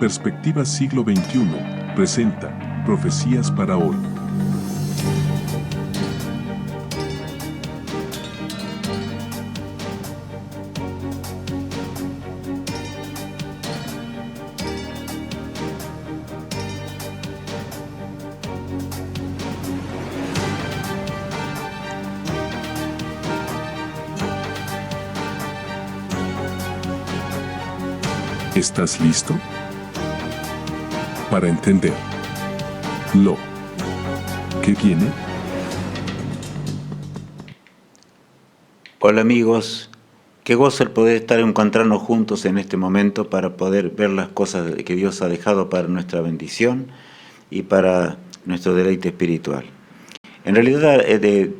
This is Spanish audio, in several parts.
Perspectiva Siglo XXI presenta Profecías para hoy. ¿Estás listo? Para entender lo que viene. Hola amigos, qué gozo el poder estar encontrarnos juntos en este momento para poder ver las cosas que Dios ha dejado para nuestra bendición y para nuestro deleite espiritual. En realidad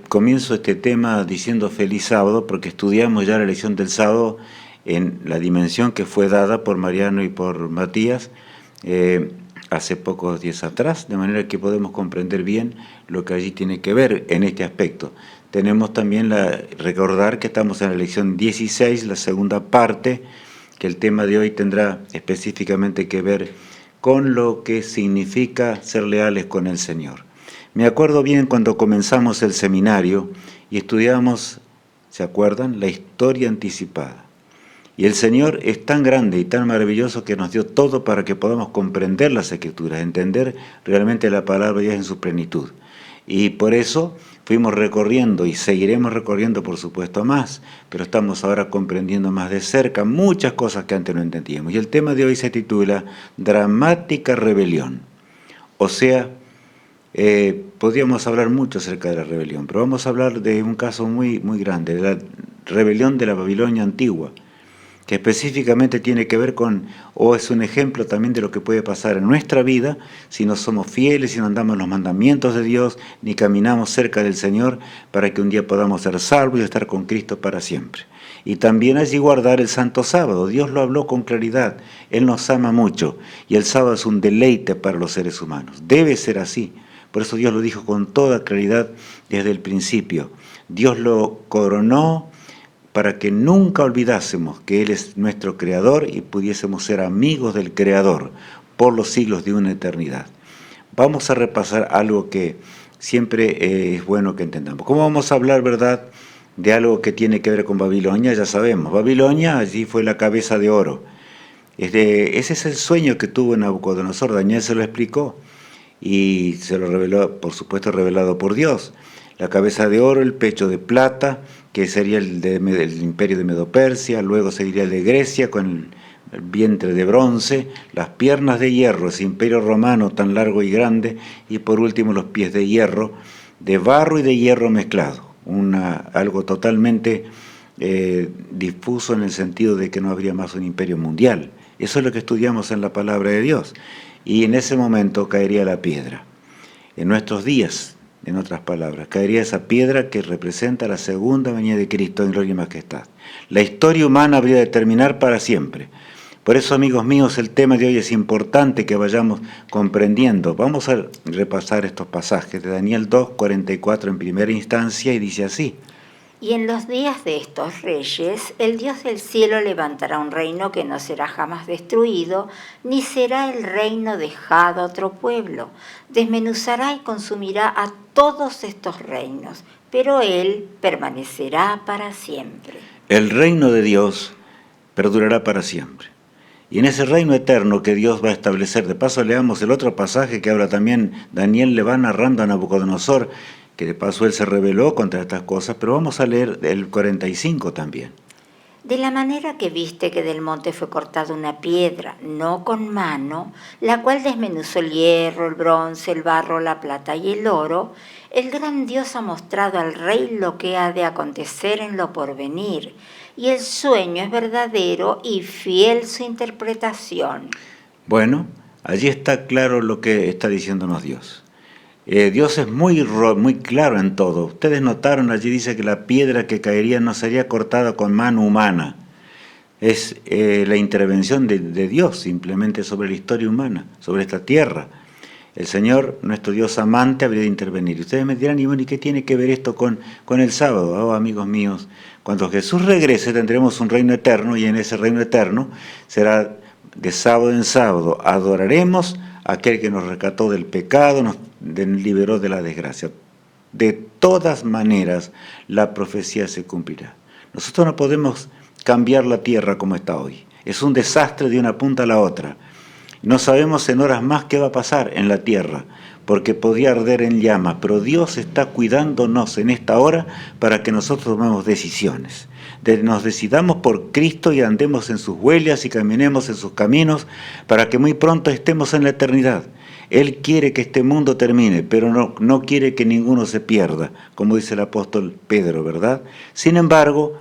comienzo este tema diciendo feliz sábado porque estudiamos ya la lección del sábado en la dimensión que fue dada por Mariano y por Matías hace pocos días atrás, de manera que podemos comprender bien lo que allí tiene que ver en este aspecto. Tenemos también recordar que estamos en la lección 16, la segunda parte, que el tema de hoy tendrá específicamente que ver con lo que significa ser leales con el Señor. Me acuerdo bien cuando comenzamos el seminario y estudiamos, ¿se acuerdan?, la historia anticipada. Y el Señor es tan grande y tan maravilloso que nos dio todo para que podamos comprender las Escrituras, entender realmente la palabra de Dios en su plenitud. Y por eso fuimos recorriendo y seguiremos recorriendo, por supuesto, más, pero estamos ahora comprendiendo más de cerca muchas cosas que antes no entendíamos. Y el tema de hoy se titula Dramática Rebelión. O sea, podríamos hablar mucho acerca de la rebelión, pero vamos a hablar de un caso muy grande, de la rebelión de la Babilonia antigua, que específicamente tiene que ver con, o es un ejemplo también de lo que puede pasar en nuestra vida si no somos fieles, si no andamos en los mandamientos de Dios, ni caminamos cerca del Señor para que un día podamos ser salvos y estar con Cristo para siempre. Y también allí guardar el Santo Sábado. Dios lo habló con claridad, Él nos ama mucho y el sábado es un deleite para los seres humanos. Debe ser así. Por eso Dios lo dijo con toda claridad desde el principio. Dios lo coronó para que nunca olvidásemos que Él es nuestro Creador y pudiésemos ser amigos del Creador por los siglos de una eternidad. Vamos a repasar algo que siempre es bueno que entendamos. ¿Cómo vamos a hablar, verdad, de algo que tiene que ver con Babilonia? Ya sabemos, Babilonia allí fue la cabeza de oro. Ese es el sueño que tuvo Nabucodonosor, Daniel se lo explicó y se lo reveló, por supuesto, revelado por Dios. La cabeza de oro, el pecho de plata, que sería el imperio de Medo-Persia, luego seguiría el de Grecia con el vientre de bronce, las piernas de hierro, ese imperio romano tan largo y grande, y por último los pies de hierro, de barro y de hierro mezclado, algo totalmente difuso en el sentido de que no habría más un imperio mundial. Eso es lo que estudiamos en la palabra de Dios, y en ese momento caería la piedra. En nuestros días, en otras palabras, caería esa piedra que representa la segunda venida de Cristo en gloria y majestad. La historia humana habría de terminar para siempre. Por eso, amigos míos, el tema de hoy es importante que vayamos comprendiendo. Vamos a repasar estos pasajes de Daniel 2:44 en primera instancia y dice así. Y en los días de estos reyes, el Dios del cielo levantará un reino que no será jamás destruido, ni será el reino dejado a otro pueblo. Desmenuzará y consumirá a todos estos reinos, pero él permanecerá para siempre. El reino de Dios perdurará para siempre. Y en ese reino eterno que Dios va a establecer, de paso leamos el otro pasaje que habla también, Daniel le va narrando a Nabucodonosor, que de paso él se rebeló contra estas cosas, pero vamos a leer el 45 también. De la manera que viste que del monte fue cortada una piedra, no con mano, la cual desmenuzó el hierro, el bronce, el barro, la plata y el oro, el gran Dios ha mostrado al rey lo que ha de acontecer en lo porvenir, y el sueño es verdadero y fiel su interpretación. Bueno, allí está claro lo que está diciéndonos Dios. Dios es muy claro en todo. Ustedes notaron, allí dice que la piedra que caería no sería cortada con mano humana. Es la intervención de Dios simplemente sobre la historia humana, sobre esta tierra. El Señor, nuestro Dios amante, habría de intervenir. Y ustedes me dirán, y bueno, ¿y qué tiene que ver esto con el sábado? Oh, amigos míos, cuando Jesús regrese tendremos un reino eterno y en ese reino eterno será de sábado en sábado, adoraremos a aquel que nos rescató del pecado, nos liberó de la desgracia. De todas maneras, la profecía se cumplirá. Nosotros no podemos cambiar la tierra como está hoy. Es un desastre de una punta a la otra. No sabemos en horas más qué va a pasar en la tierra, porque podía arder en llamas, pero Dios está cuidándonos en esta hora para que nosotros tomemos decisiones. Nos decidamos por Cristo y andemos en sus huellas y caminemos en sus caminos para que muy pronto estemos en la eternidad. Él quiere que este mundo termine, pero no quiere que ninguno se pierda, como dice el apóstol Pedro, ¿verdad? Sin embargo,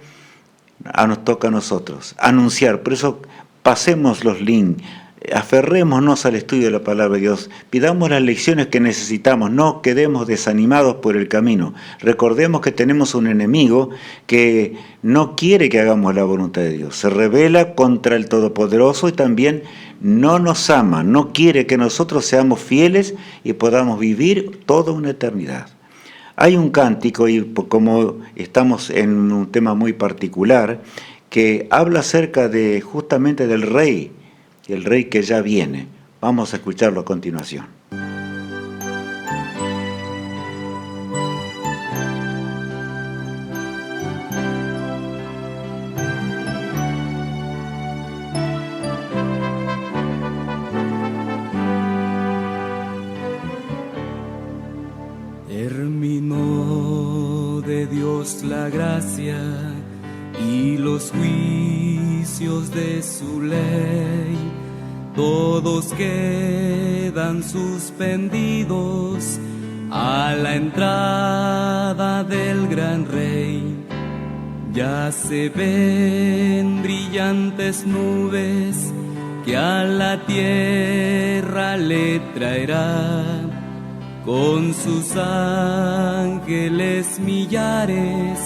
nos toca a nosotros anunciar. Por eso pasemos los links, aferrémonos al estudio de la palabra de Dios, pidamos las lecciones que necesitamos, no quedemos desanimados por el camino. Recordemos que tenemos un enemigo que no quiere que hagamos la voluntad de Dios, se rebela contra el Todopoderoso y también no nos ama, no quiere que nosotros seamos fieles y podamos vivir toda una eternidad. Hay un cántico, y como estamos en un tema muy particular, que habla acerca de justamente del rey, el rey que ya viene. Vamos a escucharlo a continuación. Terminó de Dios la gracia y los juicios de su ley, todos quedan suspendidos a la entrada del gran rey. Ya se ven brillantes nubes que a la tierra le traerá, con sus ángeles millares,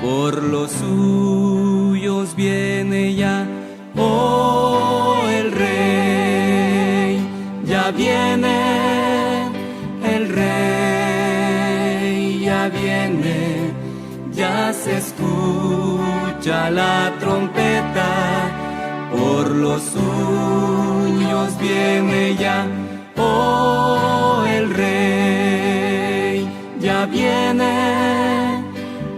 por los suyos viene ya. Oh, el rey ya viene, el rey ya viene, ya se escucha la trompeta, por los suyos viene ya. Oh, el rey ya viene,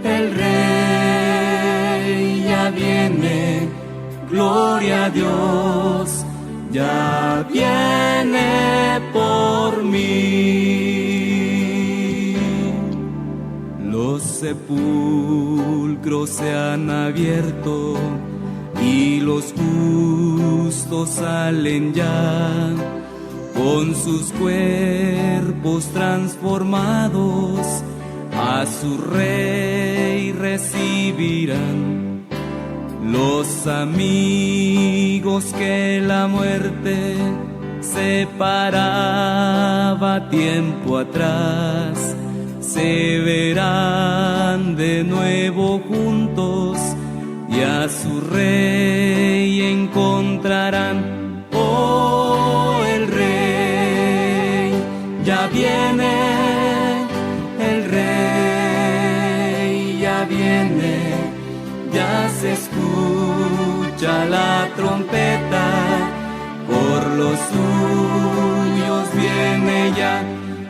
el rey ya viene, gloria a Dios, ya viene por mí. Los sepulcros se han abierto y los justos salen ya, con sus cuerpos transformados a su rey recibirán. Los amigos que la muerte separaba tiempo atrás se verán de nuevo juntos y a su rey encontrarán. Oh, el rey ya viene, el rey ya viene, ya se escucha la trompeta, por los suyos viene ya.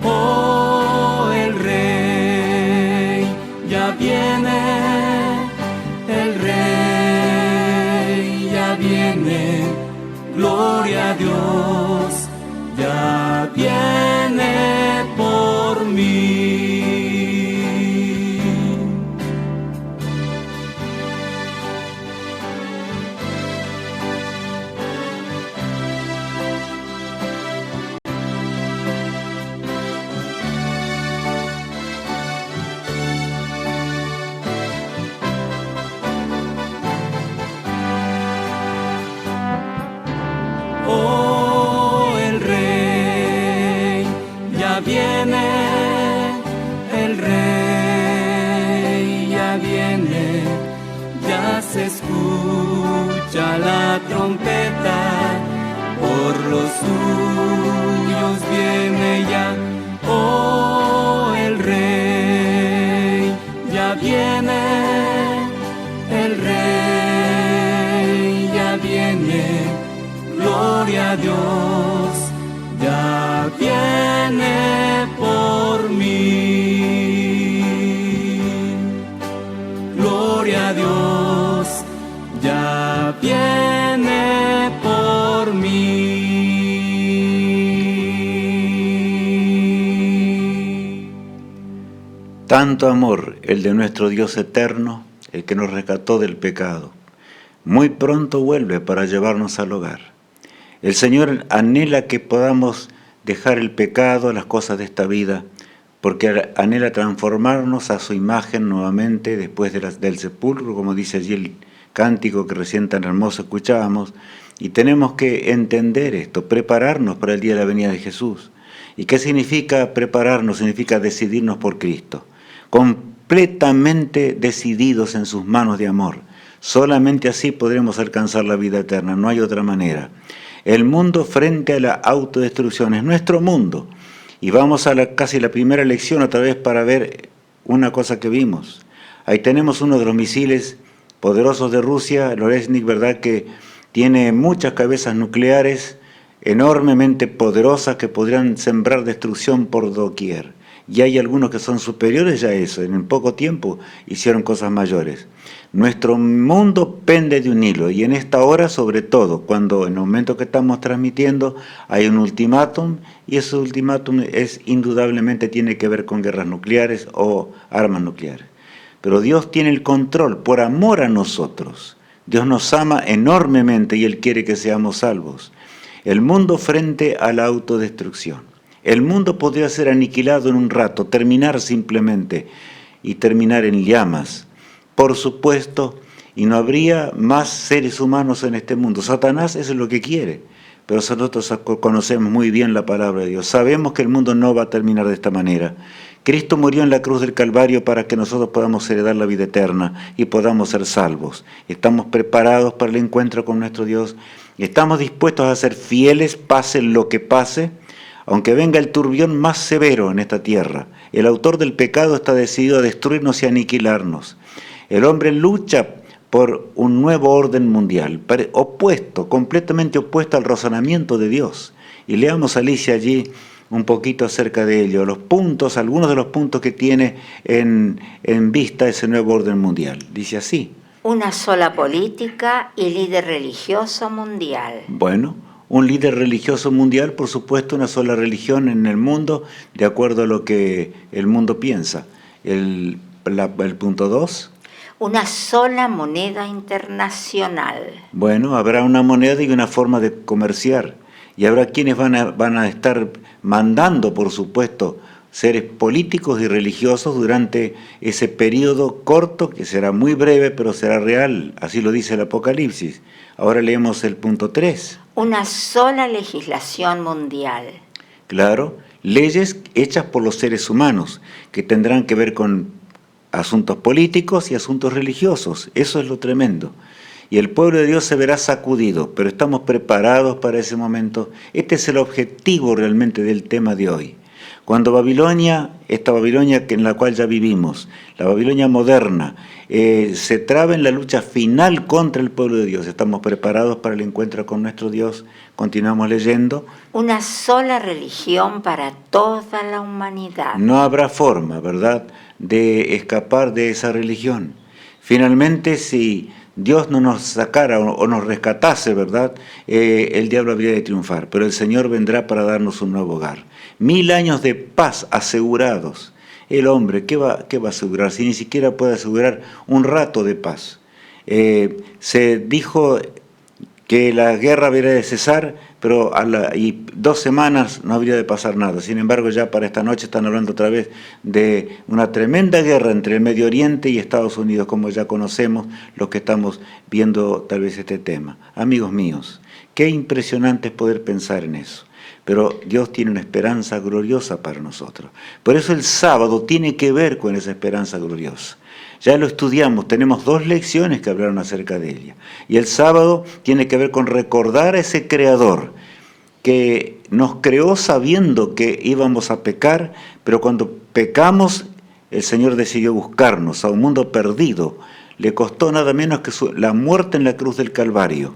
Oh, el rey ya viene, el rey ya viene, gloria a Dios, ya viene por mí. Oh, el rey ya viene, el rey ya viene, ya se escucha la trompeta, por los suyos viene ya. Oh, el rey ya viene, el rey ya viene, ya viene por mí. Gloria a Dios, ya viene por mí. Tanto amor el de nuestro Dios eterno, el que nos rescató del pecado. Muy pronto vuelve para llevarnos al hogar. El Señor anhela que podamos dejar el pecado, las cosas de esta vida, porque anhela transformarnos a su imagen nuevamente después del sepulcro, como dice allí el cántico que recién tan hermoso escuchábamos, y tenemos que entender esto, prepararnos para el día de la venida de Jesús. ¿Y qué significa prepararnos? Significa decidirnos por Cristo, completamente decididos en sus manos de amor. Solamente así podremos alcanzar la vida eterna, no hay otra manera. El mundo frente a la autodestrucción es nuestro mundo. Y vamos a casi la primera lección otra vez para ver una cosa que vimos. Ahí tenemos uno de los misiles poderosos de Rusia, el Oreshnik, ¿verdad?, que tiene muchas cabezas nucleares enormemente poderosas que podrían sembrar destrucción por doquier. Y hay algunos que son superiores ya a eso, en poco tiempo hicieron cosas mayores. Nuestro mundo pende de un hilo, y en esta hora sobre todo, cuando en el momento que estamos transmitiendo hay un ultimátum, y ese ultimátum indudablemente tiene que ver con guerras nucleares o armas nucleares. Pero Dios tiene el control por amor a nosotros. Dios nos ama enormemente y Él quiere que seamos salvos. El mundo frente a la autodestrucción. El mundo podría ser aniquilado en un rato, terminar simplemente y terminar en llamas, por supuesto, y no habría más seres humanos en este mundo. Satanás eso es lo que quiere, pero nosotros conocemos muy bien la palabra de Dios. Sabemos que el mundo no va a terminar de esta manera. Cristo murió en la cruz del Calvario para que nosotros podamos heredar la vida eterna y podamos ser salvos. Estamos preparados para el encuentro con nuestro Dios. Estamos dispuestos a ser fieles, pase lo que pase, aunque venga el turbión más severo en esta tierra. El autor del pecado está decidido a destruirnos y aniquilarnos. El hombre lucha por un nuevo orden mundial, opuesto, completamente opuesto al razonamiento de Dios. Y leamos, Alicia, allí un poquito acerca de ello, los puntos, algunos de los puntos que tiene en vista ese nuevo orden mundial. Dice así: una sola política y líder religioso mundial. Bueno, un líder religioso mundial, por supuesto, una sola religión en el mundo, de acuerdo a lo que el mundo piensa. El punto 2. Una sola moneda internacional. Bueno, habrá una moneda y una forma de comerciar. Y habrá quienes van a estar mandando, por supuesto, seres políticos y religiosos durante ese periodo corto, que será muy breve, pero será real. Así lo dice el Apocalipsis. Ahora leemos el punto 3. Una sola legislación mundial. Claro, leyes hechas por los seres humanos, que tendrán que ver con asuntos políticos y asuntos religiosos. Eso es lo tremendo. Y el pueblo de Dios se verá sacudido, pero estamos preparados para ese momento. Este es el objetivo realmente del tema de hoy. Cuando Babilonia, esta Babilonia en la cual ya vivimos, la Babilonia moderna, se traba en la lucha final contra el pueblo de Dios, estamos preparados para el encuentro con nuestro Dios. Continuamos leyendo. Una sola religión para toda la humanidad. No habrá forma, ¿verdad?, de escapar de esa religión. Finalmente, si Dios no nos sacara o nos rescatase, ¿verdad?, el diablo habría de triunfar, pero el Señor vendrá para darnos un nuevo hogar. 1000 años de paz asegurados. El hombre, ¿qué va a asegurar si ni siquiera puede asegurar un rato de paz? Se dijo que la guerra habría de cesar, pero y 2 semanas no habría de pasar nada. Sin embargo, ya para esta noche están hablando otra vez de una tremenda guerra entre el Medio Oriente y Estados Unidos, como ya conocemos los que estamos viendo tal vez este tema. Amigos míos, qué impresionante es poder pensar en eso. Pero Dios tiene una esperanza gloriosa para nosotros. Por eso el sábado tiene que ver con esa esperanza gloriosa. Ya lo estudiamos, tenemos 2 lecciones que hablaron acerca de ella. Y el sábado tiene que ver con recordar a ese Creador que nos creó sabiendo que íbamos a pecar, pero cuando pecamos, el Señor decidió buscarnos a un mundo perdido. Le costó nada menos que la muerte en la cruz del Calvario.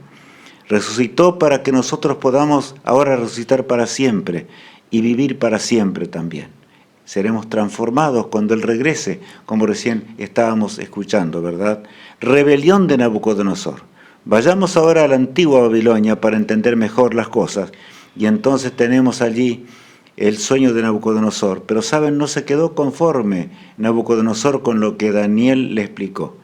Resucitó para que nosotros podamos ahora resucitar para siempre y vivir para siempre también. Seremos transformados cuando Él regrese, como recién estábamos escuchando, ¿verdad? Rebelión de Nabucodonosor. Vayamos ahora a la antigua Babilonia para entender mejor las cosas, y entonces tenemos allí el sueño de Nabucodonosor. Pero saben, no se quedó conforme Nabucodonosor con lo que Daniel le explicó.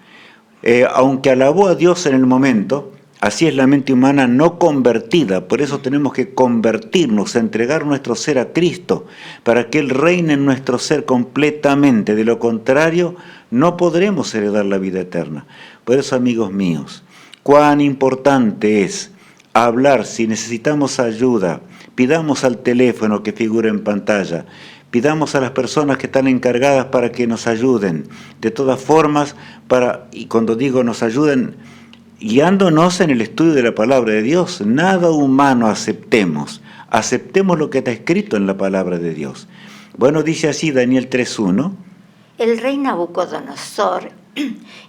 Aunque alabó a Dios en el momento, así es la mente humana no convertida. Por eso tenemos que convertirnos, entregar nuestro ser a Cristo, para que Él reine en nuestro ser completamente. De lo contrario, no podremos heredar la vida eterna. Por eso, amigos míos, cuán importante es hablar. Si necesitamos ayuda, pidamos al teléfono que figura en pantalla, pidamos a las personas que están encargadas para que nos ayuden. De todas formas, y cuando digo nos ayuden, guiándonos en el estudio de la palabra de Dios, nada humano aceptemos lo que está escrito en la palabra de Dios. Bueno, dice así Daniel 3:1. El rey Nabucodonosor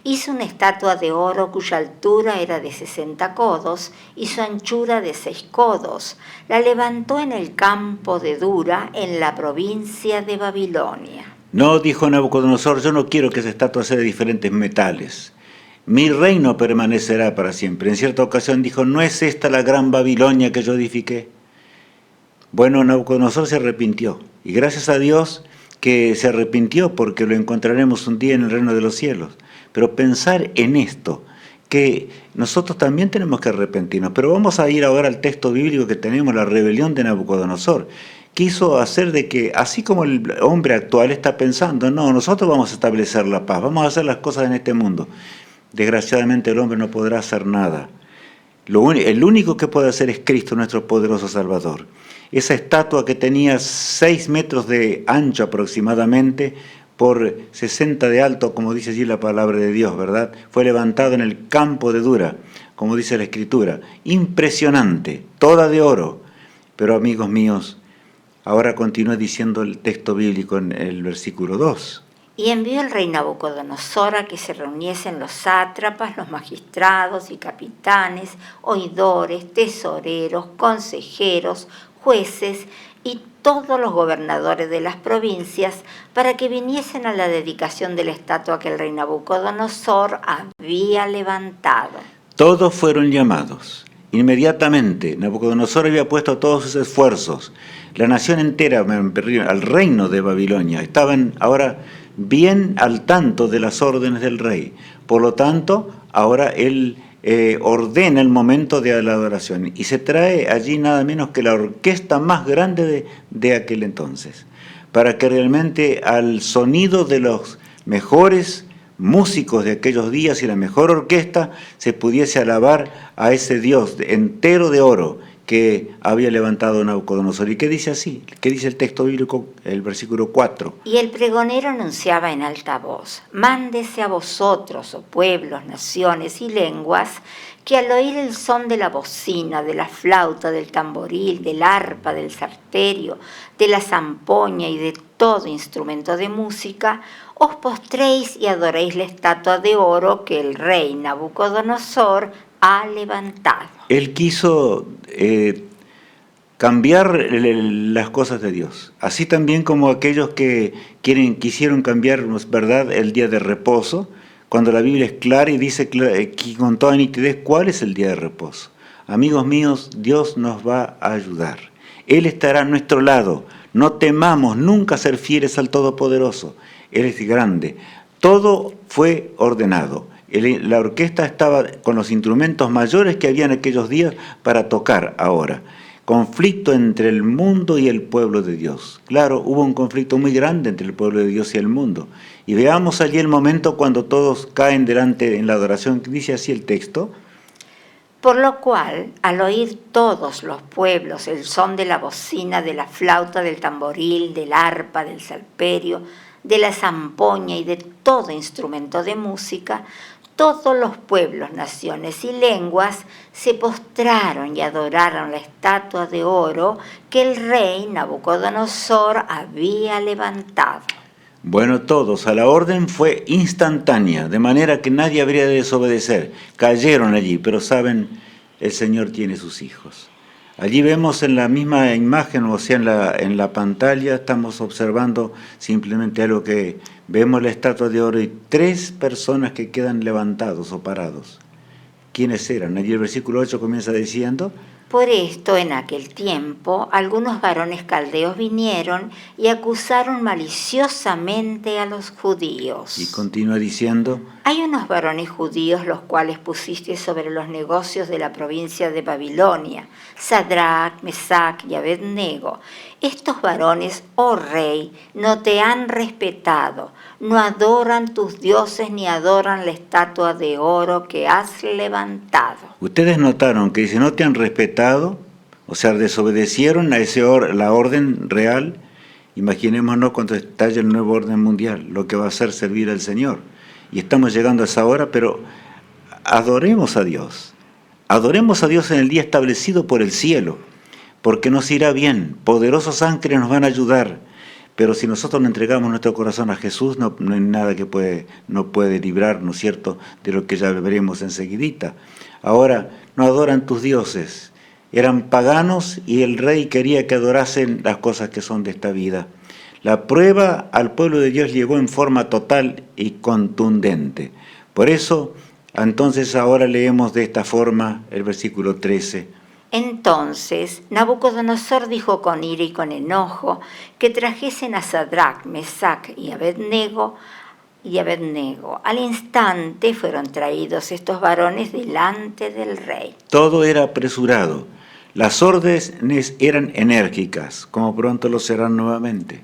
hizo una estatua de oro cuya altura era de 60 codos y su anchura de 6 codos. La levantó en el campo de Dura, en la provincia de Babilonia. No, dijo Nabucodonosor, yo no quiero que esa estatua sea de diferentes metales. Mi reino permanecerá para siempre. En cierta ocasión dijo, ¿no es esta la gran Babilonia que yo edifiqué? Bueno, Nabucodonosor se arrepintió. Y gracias a Dios que se arrepintió, porque lo encontraremos un día en el reino de los cielos. Pero pensar en esto, que nosotros también tenemos que arrepentirnos. Pero vamos a ir ahora al texto bíblico que tenemos, la rebelión de Nabucodonosor. Quiso hacer de que, así como el hombre actual está pensando, no, nosotros vamos a establecer la paz, vamos a hacer las cosas en este mundo. Desgraciadamente el hombre no podrá hacer nada. El único que puede hacer es Cristo, nuestro poderoso Salvador. Esa estatua que tenía 6 metros de ancho aproximadamente, por 60 de alto, como dice allí la palabra de Dios, ¿verdad? Fue levantado en el campo de Dura, como dice la Escritura. Impresionante, toda de oro. Pero amigos míos, ahora continúa diciendo el texto bíblico en el versículo 2. Y envió el rey Nabucodonosor a que se reuniesen los sátrapas, los magistrados y capitanes, oidores, tesoreros, consejeros, jueces y todos los gobernadores de las provincias para que viniesen a la dedicación de la estatua que el rey Nabucodonosor había levantado. Todos fueron llamados. Inmediatamente Nabucodonosor había puesto todos sus esfuerzos. La nación entera, al reino de Babilonia, estaban ahora bien al tanto de las órdenes del rey. Por lo tanto, ahora él ordena el momento de la adoración y se trae allí nada menos que la orquesta más grande de aquel entonces, para que realmente al sonido de los mejores músicos de aquellos días y la mejor orquesta se pudiese alabar a ese Dios entero de oro que había levantado Nabucodonosor. ¿Y qué dice así? ¿Qué dice el texto bíblico, el versículo 4? Y el pregonero anunciaba en alta voz, mándese a vosotros, oh pueblos, naciones y lenguas, que al oír el son de la bocina, de la flauta, del tamboril, del arpa, del salterio, de la zampoña y de todo instrumento de música, os postréis y adoréis la estatua de oro que el rey Nabucodonosor ha levantado. Él quiso cambiar las cosas de Dios, así también como aquellos que quisieron cambiar, ¿verdad?, el día de reposo, cuando la Biblia es clara y dice con toda nitidez cuál es el día de reposo. Amigos míos, Dios nos va a ayudar. Él estará a nuestro lado. No temamos nunca ser fieles al Todopoderoso. Él es grande. Todo fue ordenado. La orquesta estaba con los instrumentos mayores que había en aquellos días para tocar ahora. Conflicto entre el mundo y el pueblo de Dios. Claro, hubo un conflicto muy grande entre el pueblo de Dios y el mundo. Y veamos allí el momento cuando todos caen delante en la adoración. Dice así el texto. Por lo cual, al oír todos los pueblos el son de la bocina, de la flauta, del tamboril, del arpa, del salterio, de la zampoña y de todo instrumento de música, todos los pueblos, naciones y lenguas se postraron y adoraron la estatua de oro que el rey Nabucodonosor había levantado. Bueno, todos, a la orden fue instantánea, de manera que nadie habría de desobedecer. Cayeron allí, pero saben, el Señor tiene sus hijos. Allí vemos en la misma imagen, o sea, en la pantalla, estamos observando simplemente algo que vemos la estatua de oro y 3 personas que quedan levantados o parados. ¿Quiénes eran? Allí el versículo 8 comienza diciendo: Por esto, en aquel tiempo, algunos varones caldeos vinieron y acusaron maliciosamente a los judíos. Y continúa diciendo: Hay unos varones judíos los cuales pusiste sobre los negocios de la provincia de Babilonia, Sadrach, Mesach y Abednego. Estos varones, oh rey, no te han respetado, no adoran tus dioses ni adoran la estatua de oro que has levantado. Ustedes notaron que dice: no te han respetado, o sea, desobedecieron a la orden real. Imaginémonos cuando estalle el nuevo orden mundial, lo que va a ser servir al Señor. Y estamos llegando a esa hora, pero adoremos a Dios. Adoremos a Dios en el día establecido por el cielo, porque nos irá bien. Poderosos ángeles nos van a ayudar. Pero si nosotros no entregamos nuestro corazón a Jesús, no hay nada que no puede librarnos, ¿cierto?, de lo que ya veremos enseguidita. Ahora, no adoran tus dioses. Eran paganos y el rey quería que adorasen las cosas que son de esta vida. La prueba al pueblo de Dios llegó en forma total y contundente. Por eso, entonces ahora leemos de esta forma el versículo 13. Entonces Nabucodonosor dijo con ira y con enojo que trajesen a Sadrach, Mesach y Abednego. Al instante fueron traídos estos varones delante del rey. Todo era apresurado. Las órdenes eran enérgicas, como pronto lo serán nuevamente.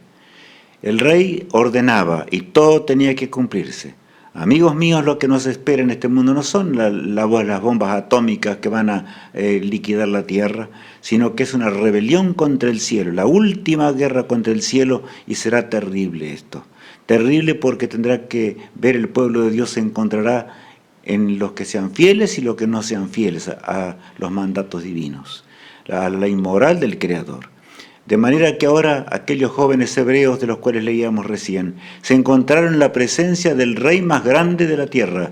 El rey ordenaba y todo tenía que cumplirse. Amigos míos, lo que nos espera en este mundo no son las bombas atómicas que van a liquidar la tierra, sino que es una rebelión contra el cielo, la última guerra contra el cielo, y será terrible esto. Terrible porque tendrá que ver el pueblo de Dios, se encontrará en los que sean fieles y los que no sean fieles a los mandatos divinos, a la inmoral del Creador. De manera que ahora aquellos jóvenes hebreos de los cuales leíamos recién se encontraron en la presencia del rey más grande de la tierra.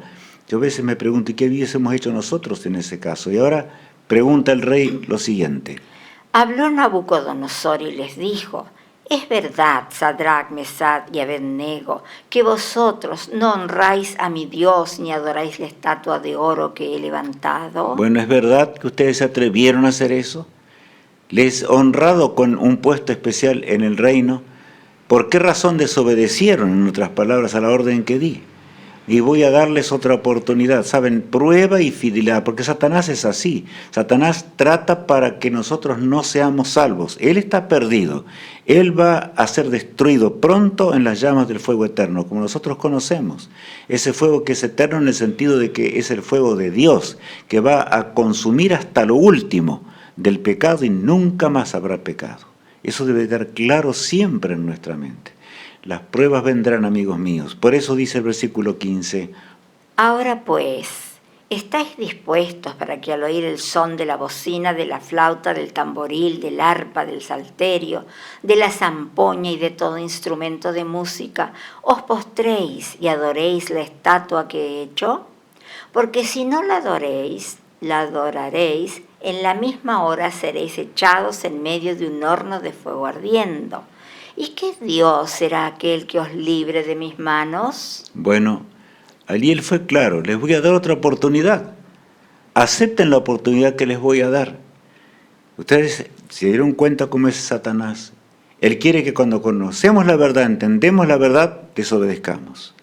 Yo a veces me pregunto, ¿y qué hubiésemos hecho nosotros en ese caso? Y ahora pregunta el rey lo siguiente. Habló Nabucodonosor y les dijo: Es verdad, Sadrach, Mesach y Abednego, que vosotros no honráis a mi Dios ni adoráis la estatua de oro que he levantado. Bueno, ¿es verdad que ustedes se atrevieron a hacer eso? Les he honrado con un puesto especial en el reino. ¿Por qué razón desobedecieron, en otras palabras, a la orden que di? Y voy a darles otra oportunidad. ¿Saben? Prueba y fidelidad, porque Satanás es así. Satanás trata para que nosotros no seamos salvos. Él está perdido. Él va a ser destruido pronto en las llamas del fuego eterno, como nosotros conocemos. Ese fuego que es eterno en el sentido de que es el fuego de Dios, que va a consumir hasta lo último del pecado y nunca más habrá pecado. Eso debe estar claro siempre en nuestra mente. Las pruebas vendrán, amigos míos. Por eso dice el versículo 15. Ahora pues, ¿estáis dispuestos para que al oír el son de la bocina, de la flauta, del tamboril, del arpa, del salterio, de la zampoña y de todo instrumento de música, os postréis y adoréis la estatua que he hecho? Porque si no la adoraréis, en la misma hora seréis echados en medio de un horno de fuego ardiendo. ¿Y qué Dios será aquel que os libre de mis manos? Bueno, allí él fue claro: les voy a dar otra oportunidad. Acepten la oportunidad que les voy a dar. Ustedes se dieron cuenta cómo es Satanás. Él quiere que cuando conocemos la verdad, entendemos la verdad, desobedezcamos.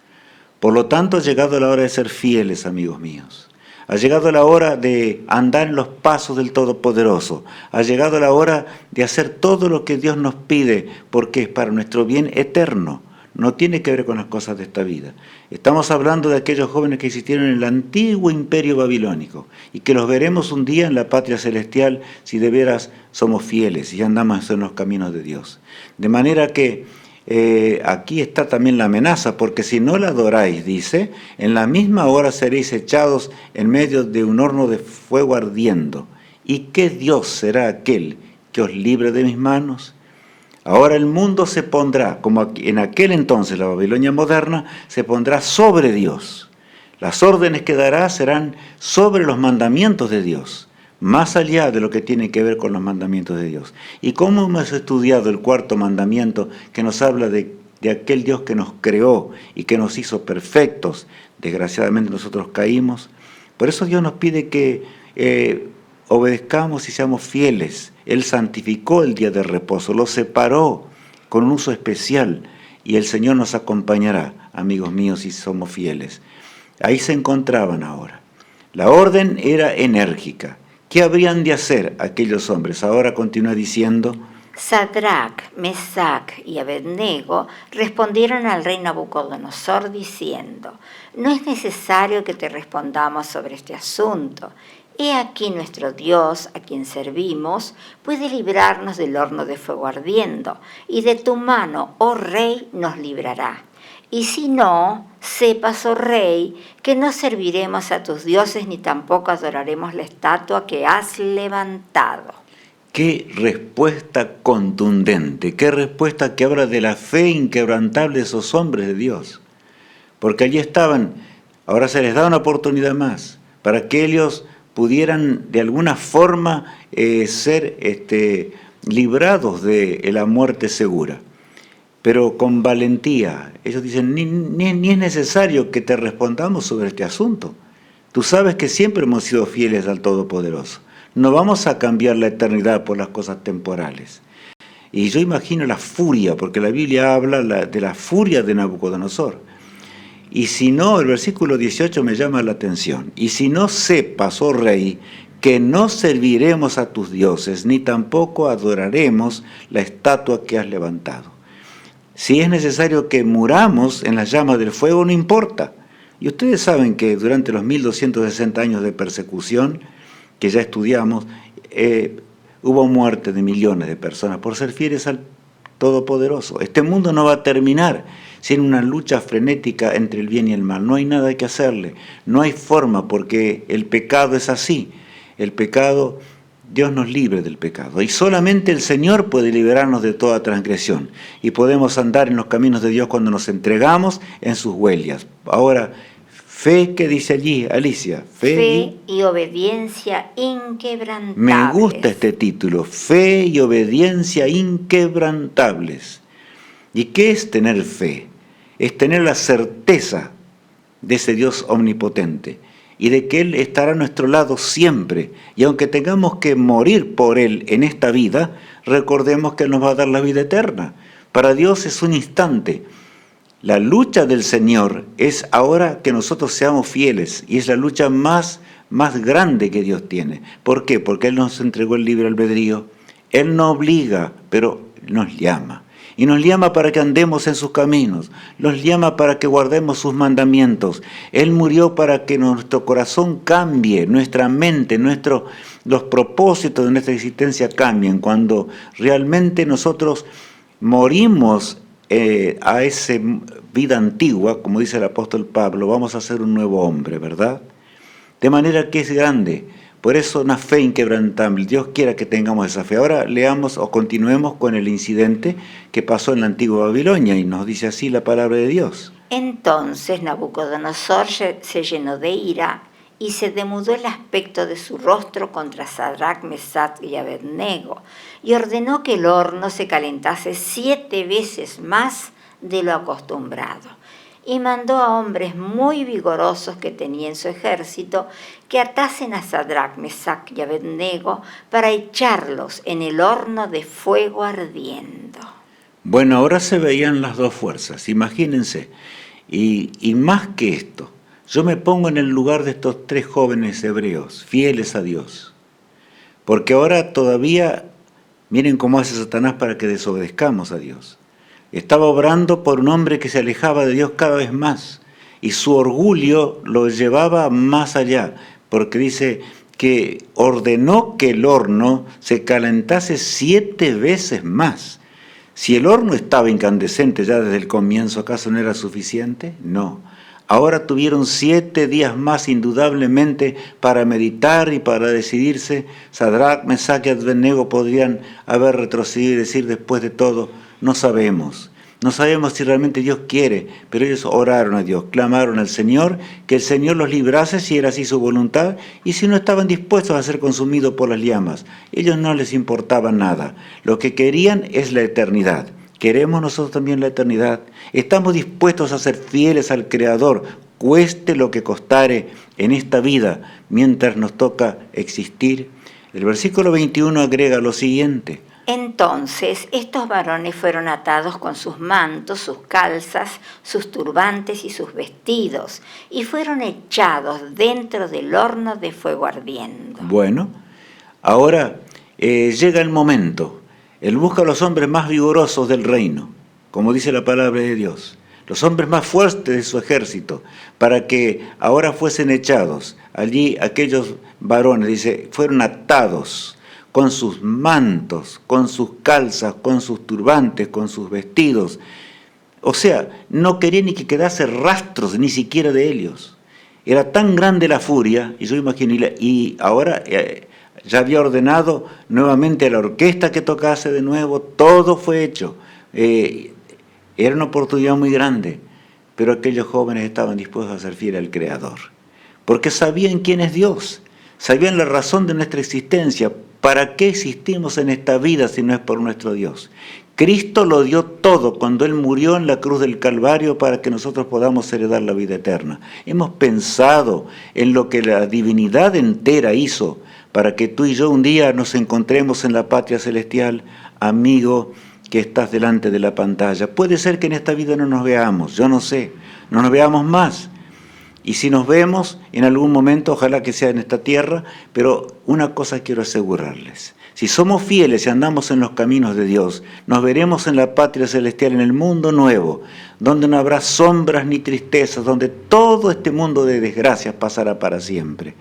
Por lo tanto, ha llegado la hora de ser fieles, amigos míos. Ha llegado la hora de andar en los pasos del Todopoderoso. Ha llegado la hora de hacer todo lo que Dios nos pide, porque es para nuestro bien eterno. No tiene que ver con las cosas de esta vida. Estamos hablando de aquellos jóvenes que existieron en el antiguo imperio babilónico y que los veremos un día en la patria celestial si de veras somos fieles y andamos en los caminos de Dios. De manera que aquí está también la amenaza, porque si no la adoráis, dice, en la misma hora seréis echados en medio de un horno de fuego ardiendo. ¿Y qué Dios será aquel que os libre de mis manos? Ahora el mundo se pondrá, como en aquel entonces la Babilonia moderna, se pondrá sobre Dios. Las órdenes que dará serán sobre los mandamientos de Dios, más allá de lo que tiene que ver con los mandamientos de Dios. ¿Y cómo hemos estudiado el cuarto mandamiento que nos habla de aquel Dios que nos creó y que nos hizo perfectos? Desgraciadamente nosotros caímos. Por eso Dios nos pide que obedezcamos y seamos fieles. Él santificó el día de reposo, lo separó con un uso especial y el Señor nos acompañará, amigos míos, si somos fieles. Ahí se encontraban ahora. La orden era enérgica. ¿Qué habrían de hacer aquellos hombres? Ahora continúa diciendo: Sadrac, Mesac y Abednego respondieron al rey Nabucodonosor diciendo: no es necesario que te respondamos sobre este asunto. He aquí nuestro Dios, a quien servimos, puede librarnos del horno de fuego ardiendo, y de tu mano, oh rey, nos librará. Y si no, sepas, oh rey, que no serviremos a tus dioses ni tampoco adoraremos la estatua que has levantado. Qué respuesta contundente, qué respuesta que habla de la fe inquebrantable de esos hombres de Dios. Porque allí estaban, ahora se les da una oportunidad más, para que ellos pudieran de alguna forma ser librados de la muerte segura. Pero con valentía, ellos dicen, ni es necesario que te respondamos sobre este asunto. Tú sabes que siempre hemos sido fieles al Todopoderoso. No vamos a cambiar la eternidad por las cosas temporales. Y yo imagino la furia, porque la Biblia habla de la furia de Nabucodonosor. Y si no, el versículo 18 me llama la atención. Y si no sepas, oh rey, que no serviremos a tus dioses, ni tampoco adoraremos la estatua que has levantado. Si es necesario que muramos en las llamas del fuego, no importa. Y ustedes saben que durante los 1260 años de persecución, que ya estudiamos, hubo muerte de millones de personas por ser fieles al Todopoderoso. Este mundo no va a terminar sin una lucha frenética entre el bien y el mal. No hay nada que hacerle, no hay forma, porque el pecado es así. El pecado, Dios nos libre del pecado. Y solamente el Señor puede liberarnos de toda transgresión. Y podemos andar en los caminos de Dios cuando nos entregamos en sus huellas. Ahora, fe, ¿qué dice allí, Alicia? Fe y obediencia inquebrantables. Me gusta este título, fe y obediencia inquebrantables. ¿Y qué es tener fe? Es tener la certeza de ese Dios omnipotente y de que Él estará a nuestro lado siempre. Y aunque tengamos que morir por Él en esta vida, recordemos que Él nos va a dar la vida eterna. Para Dios es un instante. La lucha del Señor es ahora que nosotros seamos fieles, y es la lucha más grande que Dios tiene. ¿Por qué? Porque Él nos entregó el libre albedrío. Él no obliga, pero nos llama. Y nos llama para que andemos en sus caminos, nos llama para que guardemos sus mandamientos. Él murió para que nuestro corazón cambie, nuestra mente, los propósitos de nuestra existencia cambien. Cuando realmente nosotros morimos a esa vida antigua, como dice el apóstol Pablo, vamos a ser un nuevo hombre, ¿verdad? De manera que es grande. Por eso una fe inquebrantable. Dios quiera que tengamos esa fe. Ahora leamos o continuemos con el incidente que pasó en la antigua Babilonia, y nos dice así la palabra de Dios. Entonces Nabucodonosor se llenó de ira y se demudó el aspecto de su rostro contra Sadrac, Mesac y Abednego, y ordenó que el horno se calentase 7 veces más de lo acostumbrado. Y mandó a hombres muy vigorosos que tenía en su ejército que atasen a Sadrac, Mesac y Abednego para echarlos en el horno de fuego ardiendo. Bueno, ahora se veían las dos fuerzas, imagínense. Y más que esto, yo me pongo en el lugar de estos 3 jóvenes hebreos, fieles a Dios. Porque ahora todavía, miren cómo hace Satanás para que desobedezcamos a Dios. Estaba obrando por un hombre que se alejaba de Dios cada vez más, y su orgullo lo llevaba más allá, porque dice que ordenó que el horno se calentase 7 veces más. Si el horno estaba incandescente ya desde el comienzo, ¿acaso no era suficiente? No. Ahora tuvieron 7 días más indudablemente para meditar y para decidirse. Sadrac, Mesac y Abednego podrían haber retrocedido y decir después de todo, no sabemos. No sabemos si realmente Dios quiere, pero ellos oraron a Dios, clamaron al Señor, que el Señor los librase si era así su voluntad, y si no estaban dispuestos a ser consumidos por las llamas. Ellos no les importaba nada. Lo que querían es la eternidad. ¿Queremos nosotros también la eternidad? ¿Estamos dispuestos a ser fieles al Creador, cueste lo que costare en esta vida, mientras nos toca existir? El versículo 21 agrega lo siguiente. Entonces estos varones fueron atados con sus mantos, sus calzas, sus turbantes y sus vestidos, y fueron echados dentro del horno de fuego ardiendo. Bueno, ahora llega el momento. Él busca a los hombres más vigorosos del reino, como dice la palabra de Dios, los hombres más fuertes de su ejército, para que ahora fuesen echados. Allí aquellos varones, dice, fueron atados con sus mantos, con sus calzas, con sus turbantes, con sus vestidos. O sea, no quería ni que quedase rastros ni siquiera de ellos. Era tan grande la furia, y yo imagino, y ahora ya había ordenado nuevamente a la orquesta que tocase de nuevo, todo fue hecho. Era una oportunidad muy grande, pero aquellos jóvenes estaban dispuestos a ser fieles al Creador, porque sabían quién es Dios, sabían la razón de nuestra existencia. ¿Para qué existimos en esta vida si no es por nuestro Dios? Cristo lo dio todo cuando Él murió en la cruz del Calvario para que nosotros podamos heredar la vida eterna. Hemos pensado en lo que la divinidad entera hizo para que tú y yo un día nos encontremos en la patria celestial. Amigo que estás delante de la pantalla, puede ser que en esta vida no nos veamos, yo no sé, no nos veamos más. Y si nos vemos en algún momento, ojalá que sea en esta tierra, pero una cosa quiero asegurarles. Si somos fieles y andamos en los caminos de Dios, nos veremos en la patria celestial, en el mundo nuevo, donde no habrá sombras ni tristezas, donde todo este mundo de desgracias pasará para siempre.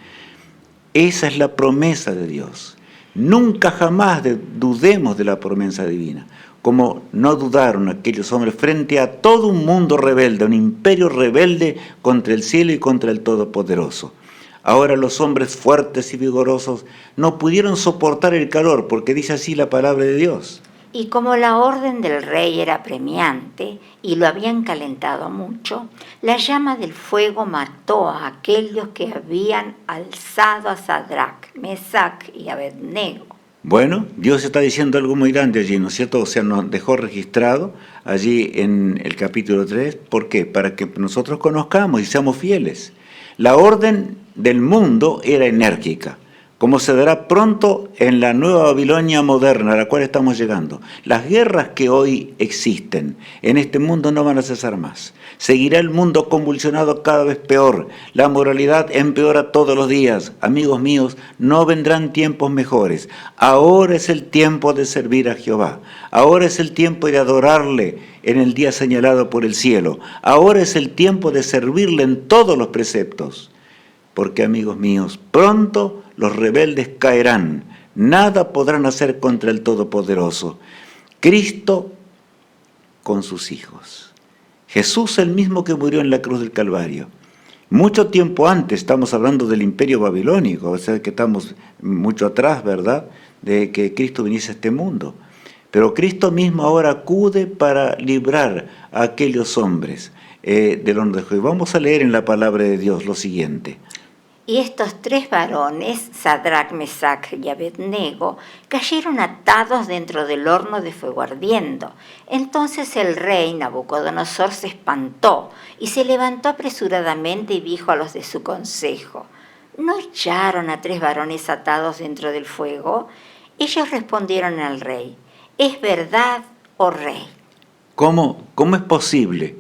Esa es la promesa de Dios. Nunca jamás dudemos de la promesa divina, como no dudaron aquellos hombres frente a todo un mundo rebelde, un imperio rebelde contra el cielo y contra el Todopoderoso. Ahora los hombres fuertes y vigorosos no pudieron soportar el calor, porque dice así la palabra de Dios. Y como la orden del rey era premiante y lo habían calentado mucho, la llama del fuego mató a aquellos que habían alzado a Sadrach, Mesach y Abednego. Bueno, Dios está diciendo algo muy grande allí, ¿no es cierto? O sea, nos dejó registrado allí en el capítulo 3. ¿Por qué? Para que nosotros conozcamos y seamos fieles. La orden del mundo era enérgica, como se dará pronto en la nueva Babilonia moderna a la cual estamos llegando. Las guerras que hoy existen en este mundo no van a cesar más. Seguirá el mundo convulsionado cada vez peor. La moralidad empeora todos los días. Amigos míos, no vendrán tiempos mejores. Ahora es el tiempo de servir a Jehová. Ahora es el tiempo de adorarle en el día señalado por el cielo. Ahora es el tiempo de servirle en todos los preceptos. Porque, amigos míos, pronto los rebeldes caerán. Nada podrán hacer contra el Todopoderoso. Cristo con sus hijos. Jesús, el mismo que murió en la cruz del Calvario. Mucho tiempo antes, estamos hablando del imperio babilónico, o sea que estamos mucho atrás, ¿verdad?, de que Cristo viniese a este mundo. Pero Cristo mismo ahora acude para librar a aquellos hombres del horno de fuego. Vamos a leer en la palabra de Dios lo siguiente. Y estos tres varones, Sadrach, Mesach y Abednego, cayeron atados dentro del horno de fuego ardiendo. Entonces el rey Nabucodonosor se espantó y se levantó apresuradamente y dijo a los de su consejo: ¿no echaron a tres varones atados dentro del fuego? Ellos respondieron al rey: es verdad, oh rey. ¿Cómo es posible?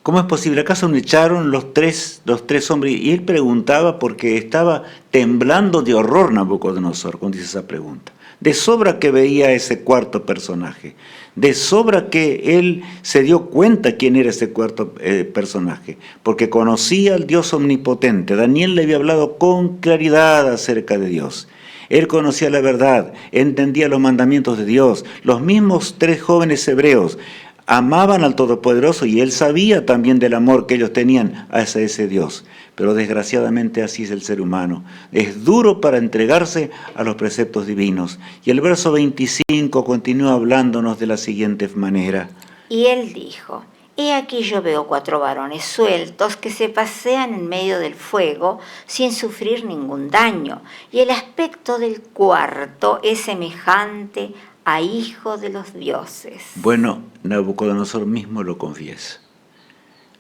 ¿Cómo es posible? ¿Acaso no echaron los tres hombres? Y él preguntaba porque estaba temblando de horror Nabucodonosor cuando hizo esa pregunta. De sobra que veía ese cuarto personaje. De sobra que él se dio cuenta quién era ese cuarto personaje. Porque conocía al Dios omnipotente. Daniel le había hablado con claridad acerca de Dios. Él conocía la verdad, entendía los mandamientos de Dios. Los mismos tres jóvenes hebreos amaban al Todopoderoso y él sabía también del amor que ellos tenían hacia ese Dios. Pero desgraciadamente así es el ser humano. Es duro para entregarse a los preceptos divinos. Y el verso 25 continúa hablándonos de la siguiente manera. Y él dijo: He aquí yo veo 4 varones sueltos que se pasean en medio del fuego sin sufrir ningún daño, y el aspecto del cuarto es semejante a hijo de los dioses. Bueno, Nabucodonosor mismo lo confiesa.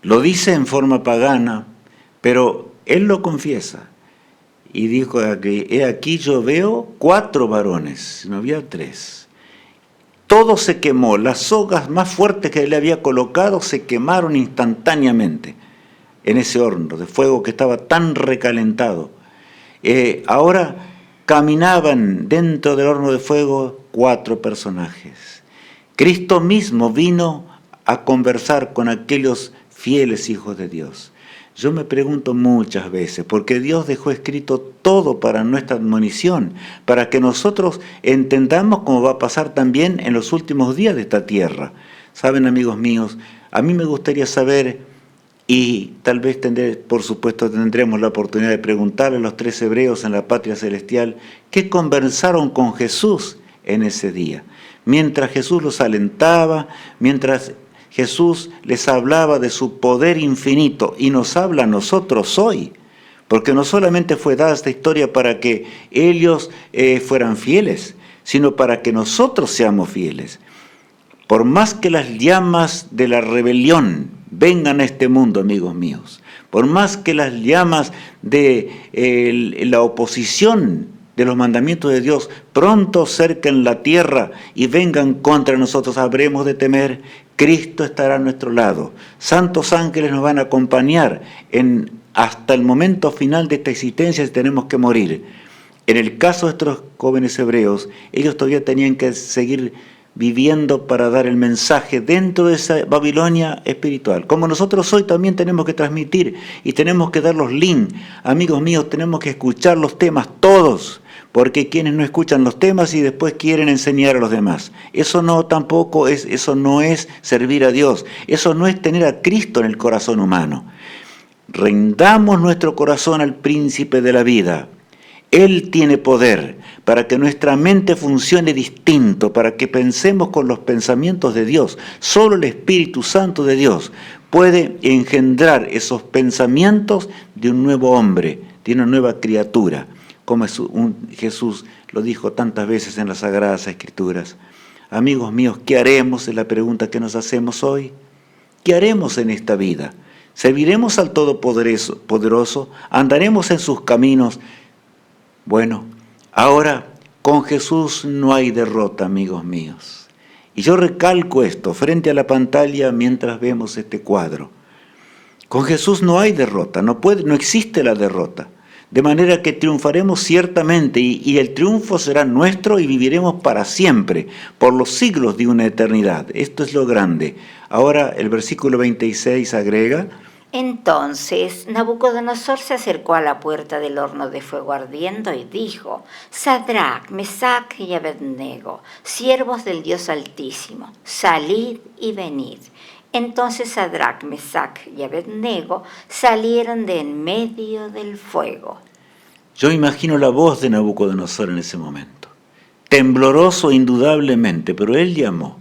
Lo dice en forma pagana, pero él lo confiesa. Y dijo: he aquí yo veo 4 varones, no había 3. Todo se quemó, las sogas más fuertes que le había colocado se quemaron instantáneamente en ese horno de fuego que estaba tan recalentado. Ahora caminaban dentro del horno de fuego 4 personajes. Cristo mismo vino a conversar con aquellos fieles hijos de Dios. Yo me pregunto muchas veces, porque Dios dejó escrito todo para nuestra admonición, para que nosotros entendamos cómo va a pasar también en los últimos días de esta tierra. Saben, amigos míos, a mí me gustaría saber, y tal vez por supuesto tendremos la oportunidad de preguntarle a los 3 hebreos en la patria celestial, ¿qué conversaron con Jesús en ese día? Mientras Jesús los alentaba, mientras Jesús les hablaba de su poder infinito y nos habla a nosotros hoy, porque no solamente fue dada esta historia para que ellos fueran fieles, sino para que nosotros seamos fieles. Por más que las llamas de la rebelión vengan a este mundo, amigos míos, por más que las llamas de la oposición de los mandamientos de Dios pronto cerquen la tierra y vengan contra nosotros, habremos de temer. Cristo estará a nuestro lado. Santos ángeles nos van a acompañar hasta el momento final de esta existencia si tenemos que morir. En el caso de estos jóvenes hebreos, ellos todavía tenían que seguir viviendo para dar el mensaje dentro de esa Babilonia espiritual. Como nosotros hoy también tenemos que transmitir y tenemos que dar los links. Amigos míos, tenemos que escuchar los temas todos, porque quienes no escuchan los temas y después quieren enseñar a los demás. Eso no es servir a Dios, eso no es tener a Cristo en el corazón humano. Rendamos nuestro corazón al príncipe de la vida. Él tiene poder para que nuestra mente funcione distinto, para que pensemos con los pensamientos de Dios. Solo el Espíritu Santo de Dios puede engendrar esos pensamientos de un nuevo hombre, de una nueva criatura, como Jesús lo dijo tantas veces en las Sagradas Escrituras. Amigos míos, ¿qué haremos? Es la pregunta que nos hacemos hoy. ¿Qué haremos en esta vida? ¿Serviremos al Todopoderoso? ¿Andaremos en sus caminos? Bueno, ahora con Jesús no hay derrota, amigos míos. Y yo recalco esto frente a la pantalla mientras vemos este cuadro. Con Jesús no hay derrota, no existe la derrota. De manera que triunfaremos ciertamente y el triunfo será nuestro y viviremos para siempre, por los siglos de una eternidad. Esto es lo grande. Ahora el versículo 26 agrega: Entonces Nabucodonosor se acercó a la puerta del horno de fuego ardiendo y dijo: Sadrach, Mesach y Abednego, siervos del Dios Altísimo, salid y venid. Entonces Sadrach, Mesach y Abednego salieron de en medio del fuego. Yo imagino la voz de Nabucodonosor en ese momento, tembloroso indudablemente, pero él llamó,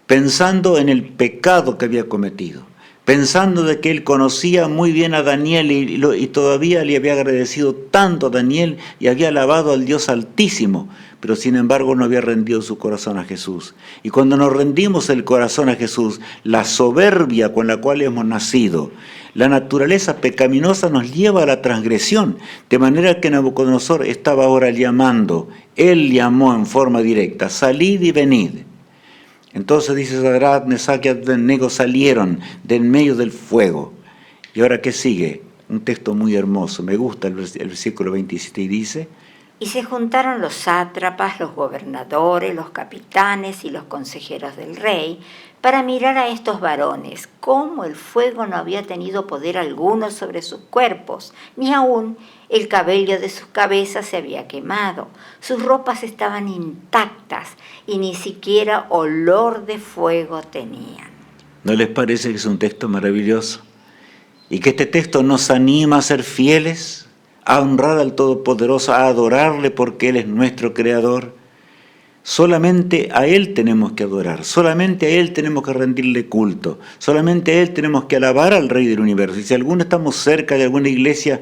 pensando en el pecado que había cometido, pensando de que él conocía muy bien a Daniel y todavía le había agradecido tanto a Daniel y había alabado al Dios Altísimo, pero sin embargo no había rendido su corazón a Jesús. Y cuando nos rendimos el corazón a Jesús, la soberbia con la cual hemos nacido, la naturaleza pecaminosa nos lleva a la transgresión, de manera que Nabucodonosor estaba ahora llamando. Él llamó en forma directa: salid y venid. Entonces dice Sadrach, Mesach y Abednego salieron de en medio del fuego. Y ahora, ¿qué sigue? Un texto muy hermoso, me gusta el versículo 27 y dice: Y se juntaron los sátrapas, los gobernadores, los capitanes y los consejeros del rey para mirar a estos varones, cómo el fuego no había tenido poder alguno sobre sus cuerpos, ni aún el cabello de sus cabezas se había quemado. Sus ropas estaban intactas y ni siquiera olor de fuego tenían. ¿No les parece que es un texto maravilloso? Y que este texto nos anima a ser fieles, a honrar al Todopoderoso, a adorarle porque Él es nuestro Creador. Solamente a Él tenemos que adorar, solamente a Él tenemos que rendirle culto, solamente a Él tenemos que alabar al Rey del Universo. Y si alguno estamos cerca de alguna iglesia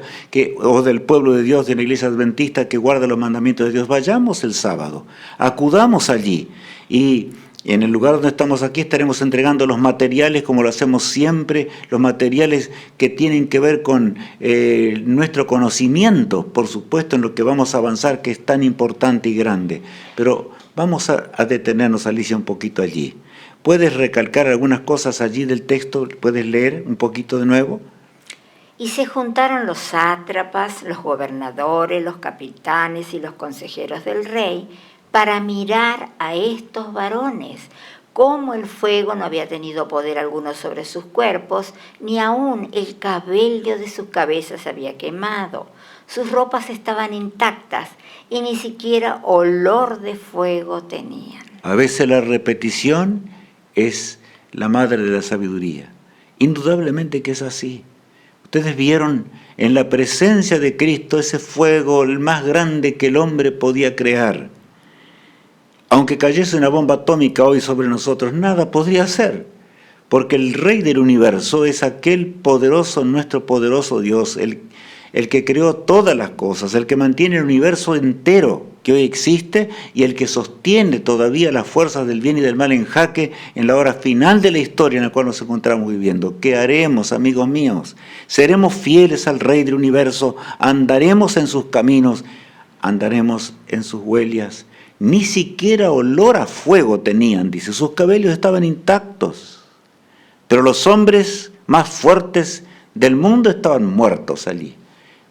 o del pueblo de Dios, de la iglesia adventista que guarda los mandamientos de Dios, vayamos el sábado, acudamos allí y en el lugar donde estamos aquí estaremos entregando los materiales como lo hacemos siempre, los materiales que tienen que ver con nuestro conocimiento, por supuesto en lo que vamos a avanzar, que es tan importante y grande. Pero vamos a detenernos, Alicia, un poquito allí. ¿Puedes recalcar algunas cosas allí del texto? ¿Puedes leer un poquito de nuevo? Y se juntaron los sátrapas, los gobernadores, los capitanes y los consejeros del rey para mirar a estos varones, cómo el fuego no había tenido poder alguno sobre sus cuerpos, ni aún el cabello de sus cabezas se había quemado. Sus ropas estaban intactas y ni siquiera olor de fuego tenían. A veces la repetición es la madre de la sabiduría. Indudablemente que es así. Ustedes vieron en la presencia de Cristo ese fuego, el más grande que el hombre podía crear. Aunque cayese una bomba atómica hoy sobre nosotros, nada podría hacer, porque el Rey del Universo es aquel poderoso, nuestro poderoso Dios, el que creó todas las cosas, el que mantiene el universo entero que hoy existe y el que sostiene todavía las fuerzas del bien y del mal en jaque en la hora final de la historia en la cual nos encontramos viviendo. ¿Qué haremos, amigos míos? ¿Seremos fieles al Rey del Universo? ¿Andaremos en sus caminos? ¿Andaremos en sus huellas? Ni siquiera olor a fuego tenían, dice, sus cabellos estaban intactos. Pero los hombres más fuertes del mundo estaban muertos allí,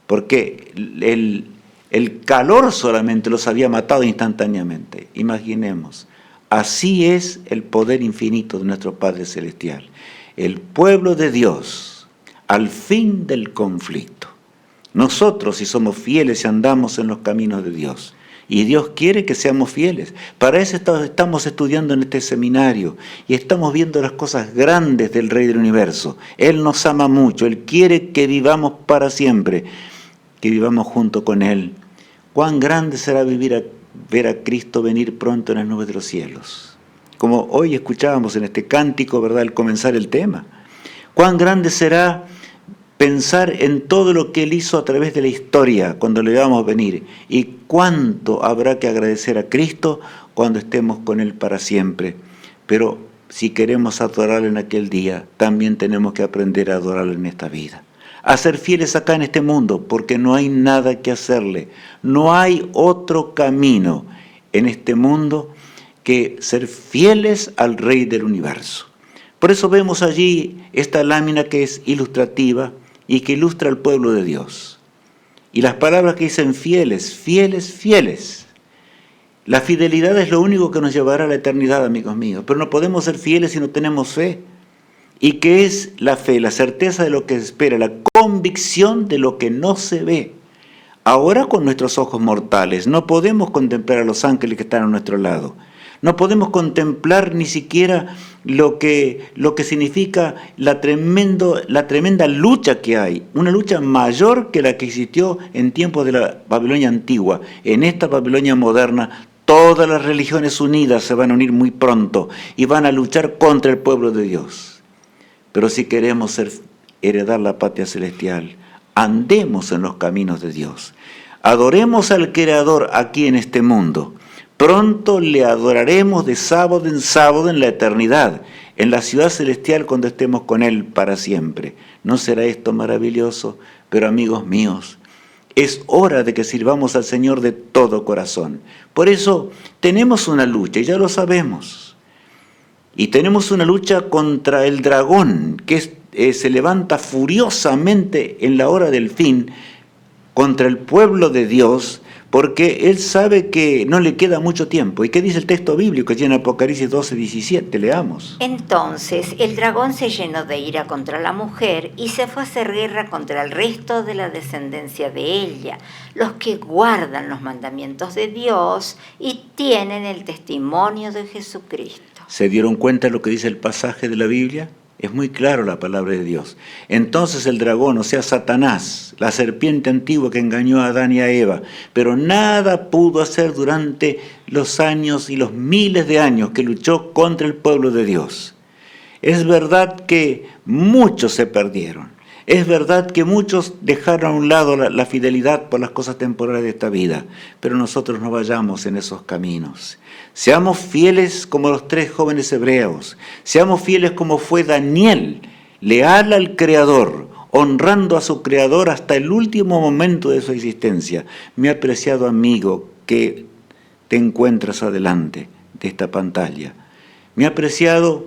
porque el calor solamente los había matado instantáneamente. Imaginemos, así es el poder infinito de nuestro Padre Celestial. El pueblo de Dios, al fin del conflicto. Nosotros, si somos fieles y andamos en los caminos de Dios, y Dios quiere que seamos fieles. Para eso estamos estudiando en este seminario y estamos viendo las cosas grandes del Rey del Universo. Él nos ama mucho, Él quiere que vivamos para siempre, que vivamos junto con Él. Cuán grande será ver a Cristo venir pronto en las nubes de los cielos. Como hoy escuchábamos en este cántico, ¿verdad?, al comenzar el tema. Cuán grande será pensar en todo lo que Él hizo a través de la historia cuando le veamos venir, y cuánto habrá que agradecer a Cristo cuando estemos con Él para siempre. Pero si queremos adorarle en aquel día, también tenemos que aprender a adorarle en esta vida. A ser fieles acá en este mundo, porque no hay nada que hacerle. No hay otro camino en este mundo que ser fieles al Rey del Universo. Por eso vemos allí esta lámina que es ilustrativa y que ilustra al pueblo de Dios. Y las palabras que dicen fieles, fieles, fieles. La fidelidad es lo único que nos llevará a la eternidad, amigos míos. Pero no podemos ser fieles si no tenemos fe. ¿Y qué es la fe? La certeza de lo que se espera, la convicción de lo que no se ve. Ahora con nuestros ojos mortales no podemos contemplar a los ángeles que están a nuestro lado. No podemos contemplar ni siquiera lo que significa la tremenda lucha que hay, una lucha mayor que la que existió en tiempos de la Babilonia antigua. En esta Babilonia moderna, todas las religiones unidas se van a unir muy pronto y van a luchar contra el pueblo de Dios. Pero si queremos heredar la patria celestial, andemos en los caminos de Dios. Adoremos al Creador aquí en este mundo. Pronto le adoraremos de sábado en sábado en la eternidad, en la ciudad celestial cuando estemos con Él para siempre. ¿No será esto maravilloso? Pero amigos míos, es hora de que sirvamos al Señor de todo corazón. Por eso tenemos una lucha, y ya lo sabemos. Y tenemos una lucha contra el dragón, que se levanta furiosamente en la hora del fin contra el pueblo de Dios, porque él sabe que no le queda mucho tiempo. ¿Y qué dice el texto bíblico allí en Apocalipsis 12:17? Leamos. Entonces el dragón se llenó de ira contra la mujer y se fue a hacer guerra contra el resto de la descendencia de ella, los que guardan los mandamientos de Dios y tienen el testimonio de Jesucristo. ¿Se dieron cuenta de lo que dice el pasaje de la Biblia? Es muy claro la palabra de Dios. Entonces el dragón, o sea, Satanás, la serpiente antigua que engañó a Adán y a Eva, pero nada pudo hacer durante los años y los miles de años que luchó contra el pueblo de Dios. Es verdad que muchos se perdieron. Es verdad que muchos dejaron a un lado la fidelidad por las cosas temporales de esta vida, pero nosotros no vayamos en esos caminos. Seamos fieles como los 3 jóvenes hebreos, seamos fieles como fue Daniel, leal al Creador, honrando a su Creador hasta el último momento de su existencia. Mi apreciado amigo que te encuentras adelante de esta pantalla, mi apreciado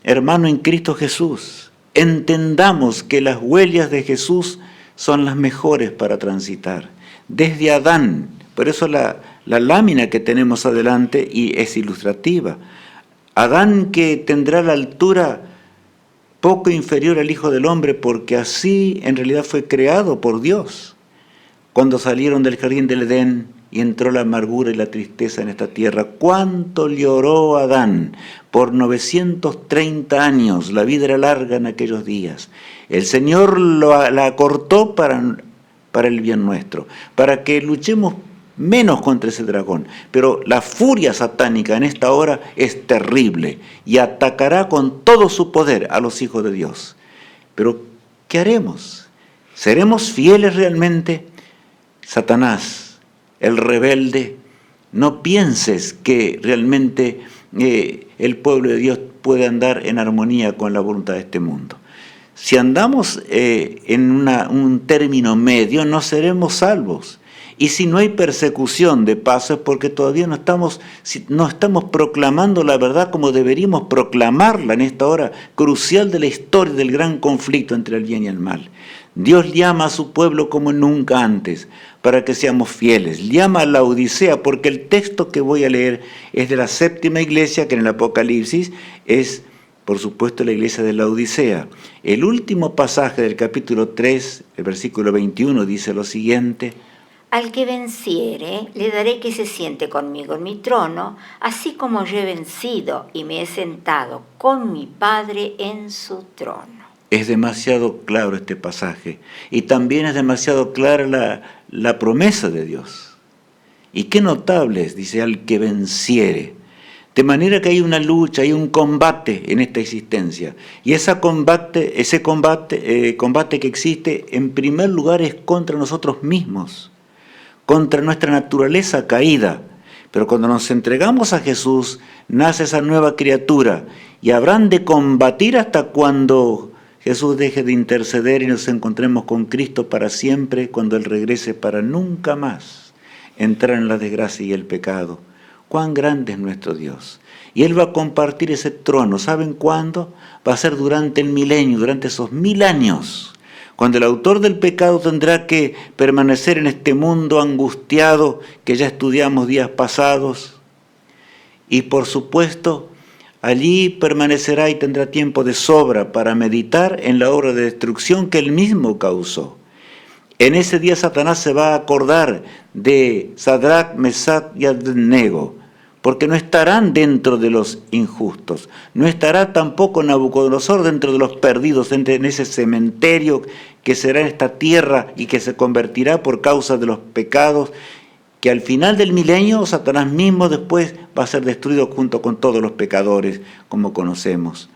hermano en Cristo Jesús, entendamos que las huellas de Jesús son las mejores para transitar. Desde Adán, por eso la lámina que tenemos adelante y es ilustrativa. Adán que tendrá la altura poco inferior al Hijo del Hombre, porque así en realidad fue creado por Dios. Cuando salieron del jardín del Edén y entró la amargura y la tristeza en esta tierra, ¿cuánto lloró Adán? Por 930 años, la vida era larga en aquellos días. El Señor la acortó para el bien nuestro, para que luchemos menos contra ese dragón. Pero la furia satánica en esta hora es terrible y atacará con todo su poder a los hijos de Dios. Pero, ¿qué haremos? ¿Seremos fieles realmente? Satanás, el rebelde, no pienses que realmente el pueblo de Dios puede andar en armonía con la voluntad de este mundo. Si andamos en un término medio, no seremos salvos. Y si no hay persecución de paso es porque todavía no estamos proclamando la verdad como deberíamos proclamarla en esta hora crucial de la historia del gran conflicto entre el bien y el mal. Dios llama a su pueblo como nunca antes para que seamos fieles. Llama a la Odisea porque el texto que voy a leer es de la 7ª iglesia, que en el Apocalipsis es, por supuesto, la iglesia de la Odisea. El último pasaje del capítulo 3, el versículo 21, dice lo siguiente: Al que venciere, le daré que se siente conmigo en mi trono, así como yo he vencido y me he sentado con mi Padre en su trono. Es demasiado claro este pasaje y también es demasiado clara la promesa de Dios. Y qué notable es, dice, al que venciere. De manera que hay una lucha, hay un combate en esta existencia. Y ese combate que existe, en primer lugar, es contra nosotros mismos, contra nuestra naturaleza caída. Pero cuando nos entregamos a Jesús, nace esa nueva criatura y habrán de combatir hasta cuando Jesús deje de interceder y nos encontremos con Cristo para siempre, cuando Él regrese para nunca más entrar en la desgracia y el pecado. Cuán grande es nuestro Dios. Y Él va a compartir ese trono. ¿Saben cuándo? Va a ser durante el milenio, durante esos 1000 años, cuando el autor del pecado tendrá que permanecer en este mundo angustiado que ya estudiamos días pasados. Y por supuesto, allí permanecerá y tendrá tiempo de sobra para meditar en la obra de destrucción que Él mismo causó. En ese día Satanás se va a acordar de Sadrach, Mesach y Abednego, porque no estarán dentro de los injustos, no estará tampoco Nabucodonosor dentro de los perdidos, en ese cementerio que será en esta tierra y que se convertirá por causa de los pecados, que al final del milenio Satanás mismo después va a ser destruido junto con todos los pecadores, como conocemos.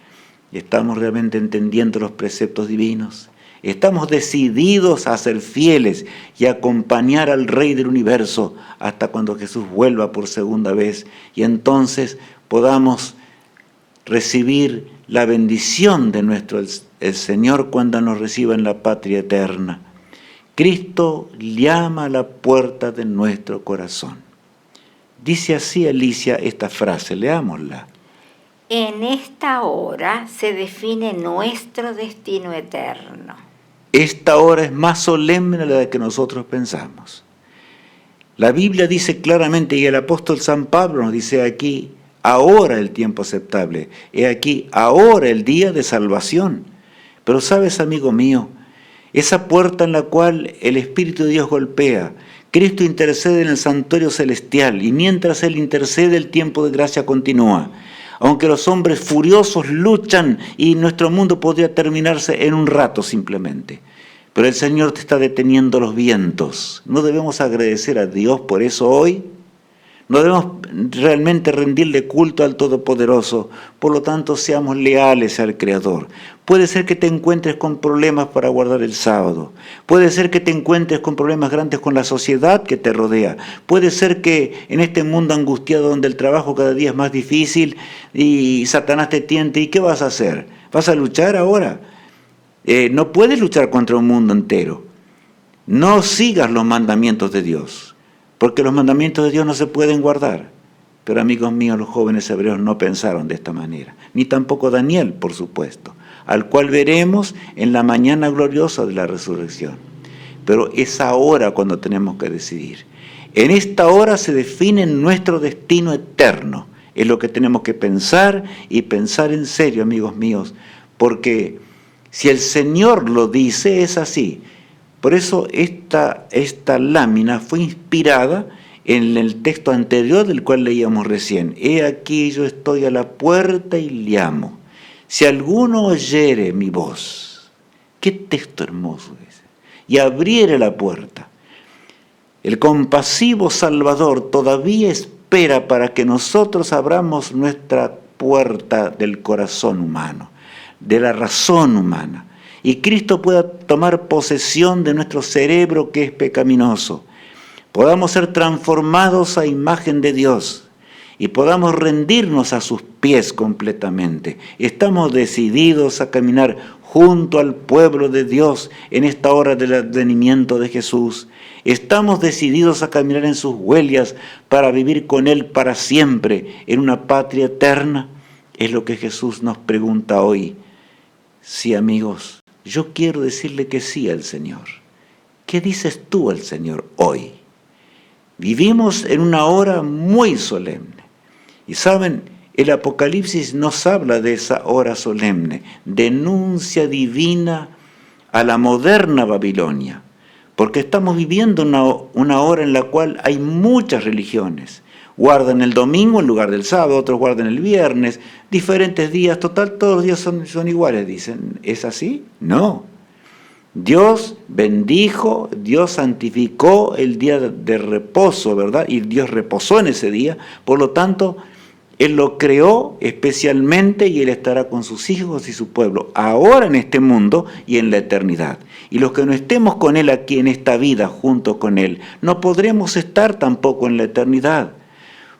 Y estamos realmente entendiendo los preceptos divinos. Estamos decididos a ser fieles y a acompañar al Rey del Universo hasta cuando Jesús vuelva por segunda vez y entonces podamos recibir la bendición de nuestro el Señor cuando nos reciba en la patria eterna. Cristo llama a la puerta de nuestro corazón. Dice así Alicia esta frase, leámosla. En esta hora se define nuestro destino eterno. Esta hora es más solemne de la que nosotros pensamos. La Biblia dice claramente, y el apóstol San Pablo nos dice aquí, ahora el tiempo aceptable, he aquí, ahora el día de salvación. Pero sabes, amigo mío, esa puerta en la cual el Espíritu de Dios golpea, Cristo intercede en el santuario celestial, y mientras Él intercede, el tiempo de gracia continúa. Aunque los hombres furiosos luchan y nuestro mundo podría terminarse en un rato simplemente. Pero el Señor te está deteniendo los vientos. ¿No debemos agradecer a Dios por eso hoy? No debemos realmente rendirle culto al Todopoderoso. Por lo tanto, seamos leales al Creador. Puede ser que te encuentres con problemas para guardar el sábado. Puede ser que te encuentres con problemas grandes con la sociedad que te rodea. Puede ser que en este mundo angustiado donde el trabajo cada día es más difícil y Satanás te tiente. ¿Y qué vas a hacer? ¿Vas a luchar ahora? No puedes luchar contra un mundo entero. No sigas los mandamientos de Dios, porque los mandamientos de Dios no se pueden guardar. Pero amigos míos, los jóvenes hebreos no pensaron de esta manera, ni tampoco Daniel, por supuesto, al cual veremos en la mañana gloriosa de la resurrección. Pero es ahora cuando tenemos que decidir. En esta hora se define nuestro destino eterno. Es lo que tenemos que pensar y pensar en serio, amigos míos, porque si el Señor lo dice, es así. Por eso esta lámina fue inspirada en el texto anterior del cual leíamos recién. He aquí yo estoy a la puerta y llamo. Si alguno oyere mi voz, qué texto hermoso es, y abriere la puerta. El compasivo Salvador todavía espera para que nosotros abramos nuestra puerta del corazón humano, de la razón humana, y Cristo pueda tomar posesión de nuestro cerebro que es pecaminoso, podamos ser transformados a imagen de Dios y podamos rendirnos a sus pies completamente. Estamos decididos a caminar junto al pueblo de Dios en esta hora del advenimiento de Jesús. Estamos decididos a caminar en sus huellas para vivir con Él para siempre en una patria eterna. Es lo que Jesús nos pregunta hoy. Sí, amigos, yo quiero decirle que sí al Señor. ¿Qué dices tú al Señor hoy? Vivimos en una hora muy solemne. Y saben, el Apocalipsis nos habla de esa hora solemne, denuncia divina a la moderna Babilonia, porque estamos viviendo una hora en la cual hay muchas religiones. Guardan el domingo en lugar del sábado, otros guardan el viernes, diferentes días, total, todos los días son iguales, dicen. ¿Es así? No. Dios bendijo, Dios santificó el día de reposo, ¿verdad? Y Dios reposó en ese día, por lo tanto, Él lo creó especialmente y Él estará con sus hijos y su pueblo, ahora en este mundo y en la eternidad. Y los que no estemos con Él aquí en esta vida, junto con Él, no podremos estar tampoco en la eternidad.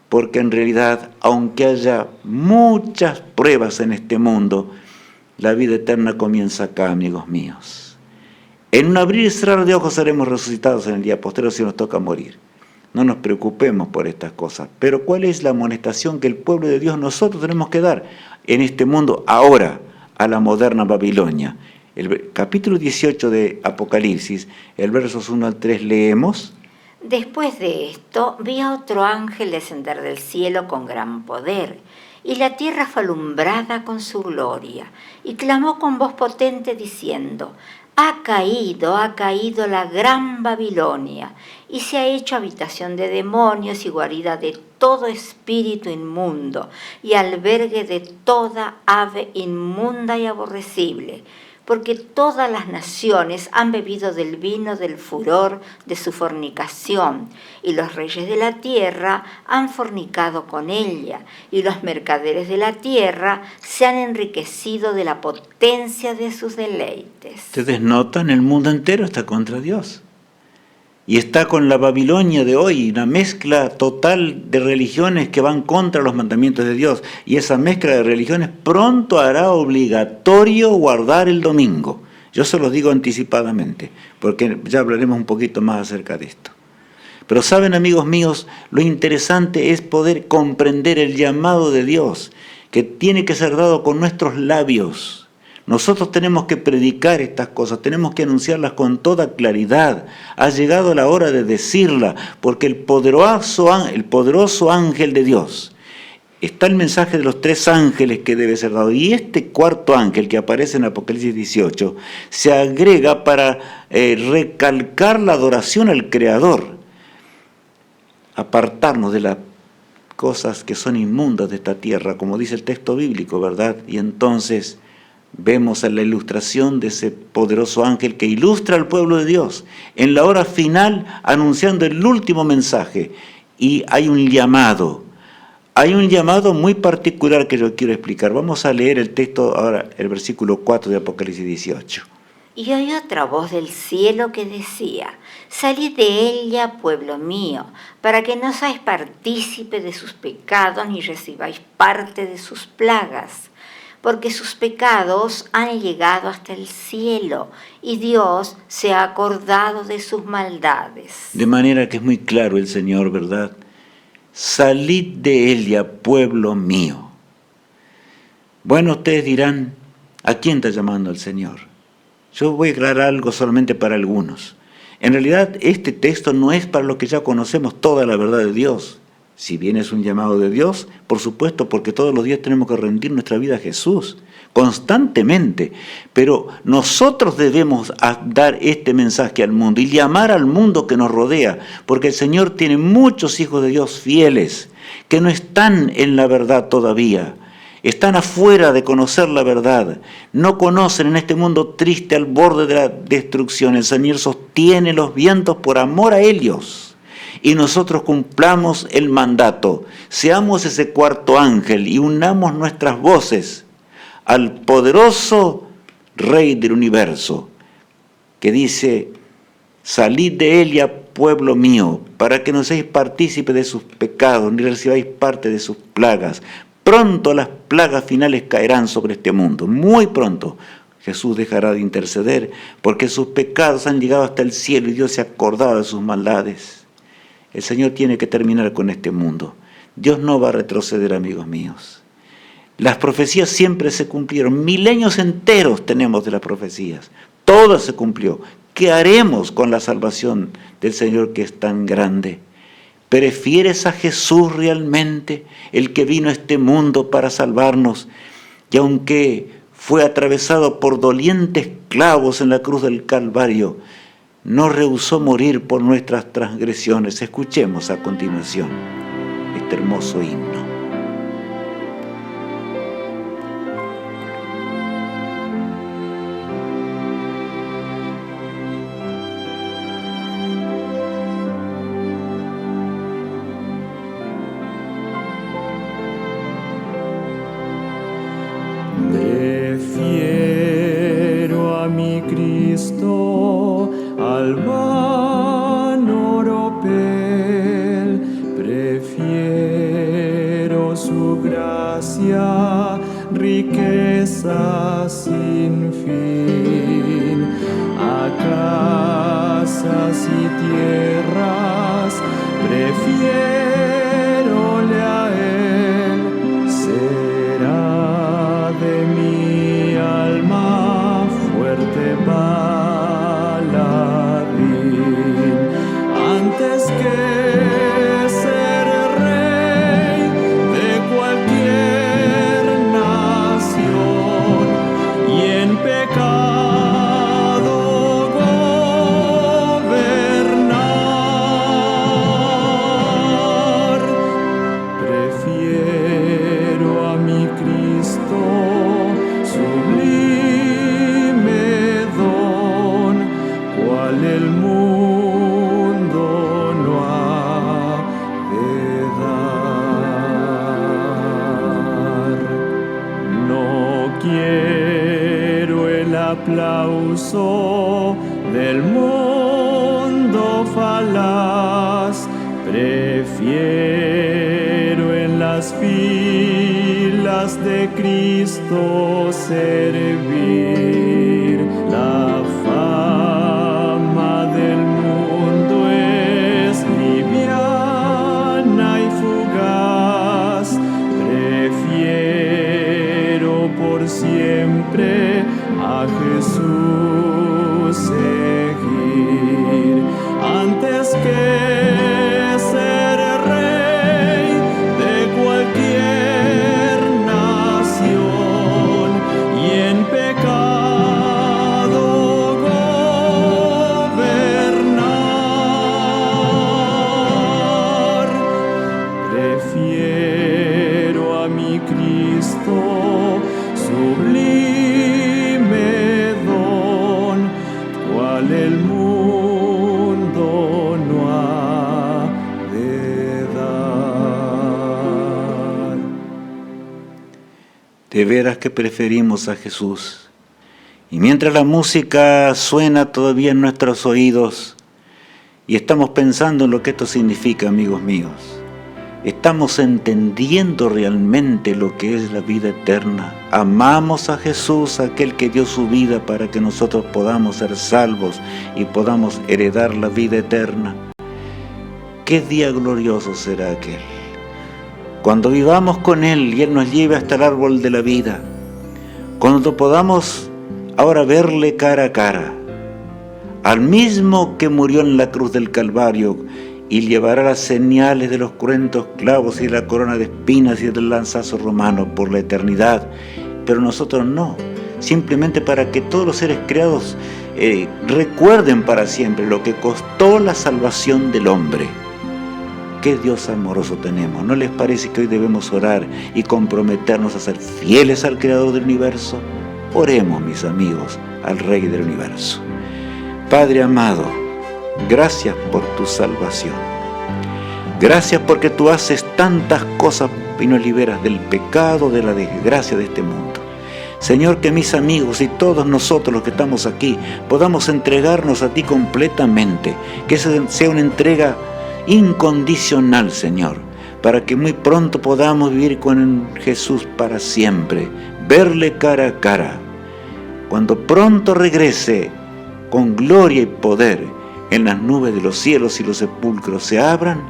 Porque en realidad, aunque haya muchas pruebas en este mundo, la vida eterna comienza acá, amigos míos. En un abrir y cerrar de ojos seremos resucitados en el día posterior si nos toca morir. No nos preocupemos por estas cosas. Pero ¿cuál es la amonestación que el pueblo de Dios nosotros tenemos que dar en este mundo ahora a la moderna Babilonia? El capítulo 18 de Apocalipsis, el versos 1 al 3 leemos. Después de esto, vi a otro ángel descender del cielo con gran poder, y la tierra fue alumbrada con su gloria, y clamó con voz potente diciendo: ha caído la gran Babilonia, y se ha hecho habitación de demonios y guarida de todo espíritu inmundo, y albergue de toda ave inmunda y aborrecible, porque todas las naciones han bebido del vino del furor de su fornicación, y los reyes de la tierra han fornicado con ella, y los mercaderes de la tierra se han enriquecido de la potencia de sus deleites. Ustedes notan, el mundo entero está contra Dios. Y está con la Babilonia de hoy, una mezcla total de religiones que van contra los mandamientos de Dios. Y esa mezcla de religiones pronto hará obligatorio guardar el domingo. Yo se los digo anticipadamente, porque ya hablaremos un poquito más acerca de esto. Pero saben, amigos míos, lo interesante es poder comprender el llamado de Dios, que tiene que ser dado con nuestros labios. Nosotros tenemos que predicar estas cosas, tenemos que anunciarlas con toda claridad. Ha llegado la hora de decirla, porque el poderoso ángel de Dios, está el mensaje de los 3 ángeles que debe ser dado. Y este cuarto ángel que aparece en Apocalipsis 18, se agrega para recalcar la adoración al Creador. Apartarnos de la cosas que son inmundas de esta tierra, como dice el texto bíblico, ¿verdad? Y entonces vemos en la ilustración de ese poderoso ángel que ilustra al pueblo de Dios en la hora final anunciando el último mensaje. Y hay un llamado muy particular que yo quiero explicar. Vamos a leer el texto ahora, el versículo 4 de Apocalipsis 18. Y oí otra voz del cielo que decía: salid de ella, pueblo mío, para que no seáis partícipe de sus pecados ni recibáis parte de sus plagas, porque sus pecados han llegado hasta el cielo, y Dios se ha acordado de sus maldades. De manera que es muy claro el Señor, ¿verdad? Salid de ella, pueblo mío. Bueno, ustedes dirán, ¿a quién está llamando el Señor? Yo voy a aclarar algo solamente para algunos. En realidad, este texto no es para los que ya conocemos toda la verdad de Dios. Si bien es un llamado de Dios, por supuesto, porque todos los días tenemos que rendir nuestra vida a Jesús, constantemente. Pero nosotros debemos dar este mensaje al mundo y llamar al mundo que nos rodea, porque el Señor tiene muchos hijos de Dios fieles que no están en la verdad todavía. Están afuera de conocer la verdad, no conocen en este mundo triste al borde de la destrucción. El Señor sostiene los vientos por amor a ellos. Y nosotros cumplamos el mandato, seamos ese cuarto ángel y unamos nuestras voces al poderoso Rey del universo, que dice: salid de ella, pueblo mío, para que no seáis partícipe de sus pecados, ni recibáis parte de sus plagas. Pronto las plagas finales caerán sobre este mundo, muy pronto. Jesús dejará de interceder, porque sus pecados han llegado hasta el cielo y Dios se ha acordado de sus maldades. El Señor tiene que terminar con este mundo. Dios no va a retroceder, amigos míos. Las profecías siempre se cumplieron. Milenios enteros tenemos de las profecías. Todo se cumplió. ¿Qué haremos con la salvación del Señor que es tan grande? ¿Prefieres a Jesús realmente, el que vino a este mundo para salvarnos? Y aunque fue atravesado por dolientes clavos en la cruz del Calvario, no rehusó morir por nuestras transgresiones. Escuchemos a continuación este hermoso himno. Prefiero a mi Cristo al vano oropel, prefiero su gracia, riqueza sin fin, a casas y tierras, prefiérole a él, será de mi alma fuerte paladín, antes que ser rey de cualquier nación y en pecado gobernar. Prefiero a mi Cristo, sublime don, cual el mundo no ha de dar. No quiero el aplauso del mundo falaz, prefiero en las filas de Cristo servir. La fama del mundo es liviana y fugaz, prefiero por siempre a Jesús seguir, antes que ser rey de cualquier nación y en pecado gobernar. Prefiero Cristo, sublime don, cual el mundo no ha de dar. De veras que preferimos a Jesús. Y mientras la música suena todavía en nuestros oídos y estamos pensando en lo que esto significa, amigos míos, estamos entendiendo realmente lo que es la vida eterna. Amamos a Jesús, aquel que dio su vida para que nosotros podamos ser salvos y podamos heredar la vida eterna. ¿Qué día glorioso será aquel? Cuando vivamos con Él y Él nos lleve hasta el árbol de la vida, cuando podamos ahora verle cara a cara, al mismo que murió en la cruz del Calvario y llevará las señales de los cruentos clavos y de la corona de espinas y del lanzazo romano por la eternidad, pero nosotros no, simplemente para que todos los seres creados recuerden para siempre lo que costó la salvación del hombre. ¡Qué Dios amoroso tenemos! ¿No les parece que hoy debemos orar y comprometernos a ser fieles al Creador del universo? Oremos, mis amigos, al Rey del universo. Padre amado, gracias por tu salvación. Gracias porque tú haces tantas cosas y nos liberas del pecado, de la desgracia de este mundo. Señor, que mis amigos y todos nosotros los que estamos aquí podamos entregarnos a ti completamente, que sea una entrega incondicional, Señor, para que muy pronto podamos vivir con Jesús para siempre, verle cara a cara, cuando pronto regrese con gloria y poder en las nubes de los cielos y los sepulcros se abran,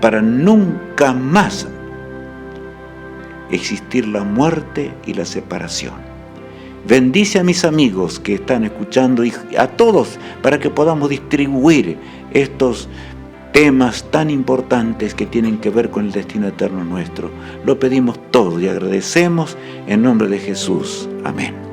para nunca más existir la muerte y la separación. Bendice a mis amigos que están escuchando y a todos para que podamos distribuir estos temas tan importantes que tienen que ver con el destino eterno nuestro. Lo pedimos todo y agradecemos en nombre de Jesús. Amén.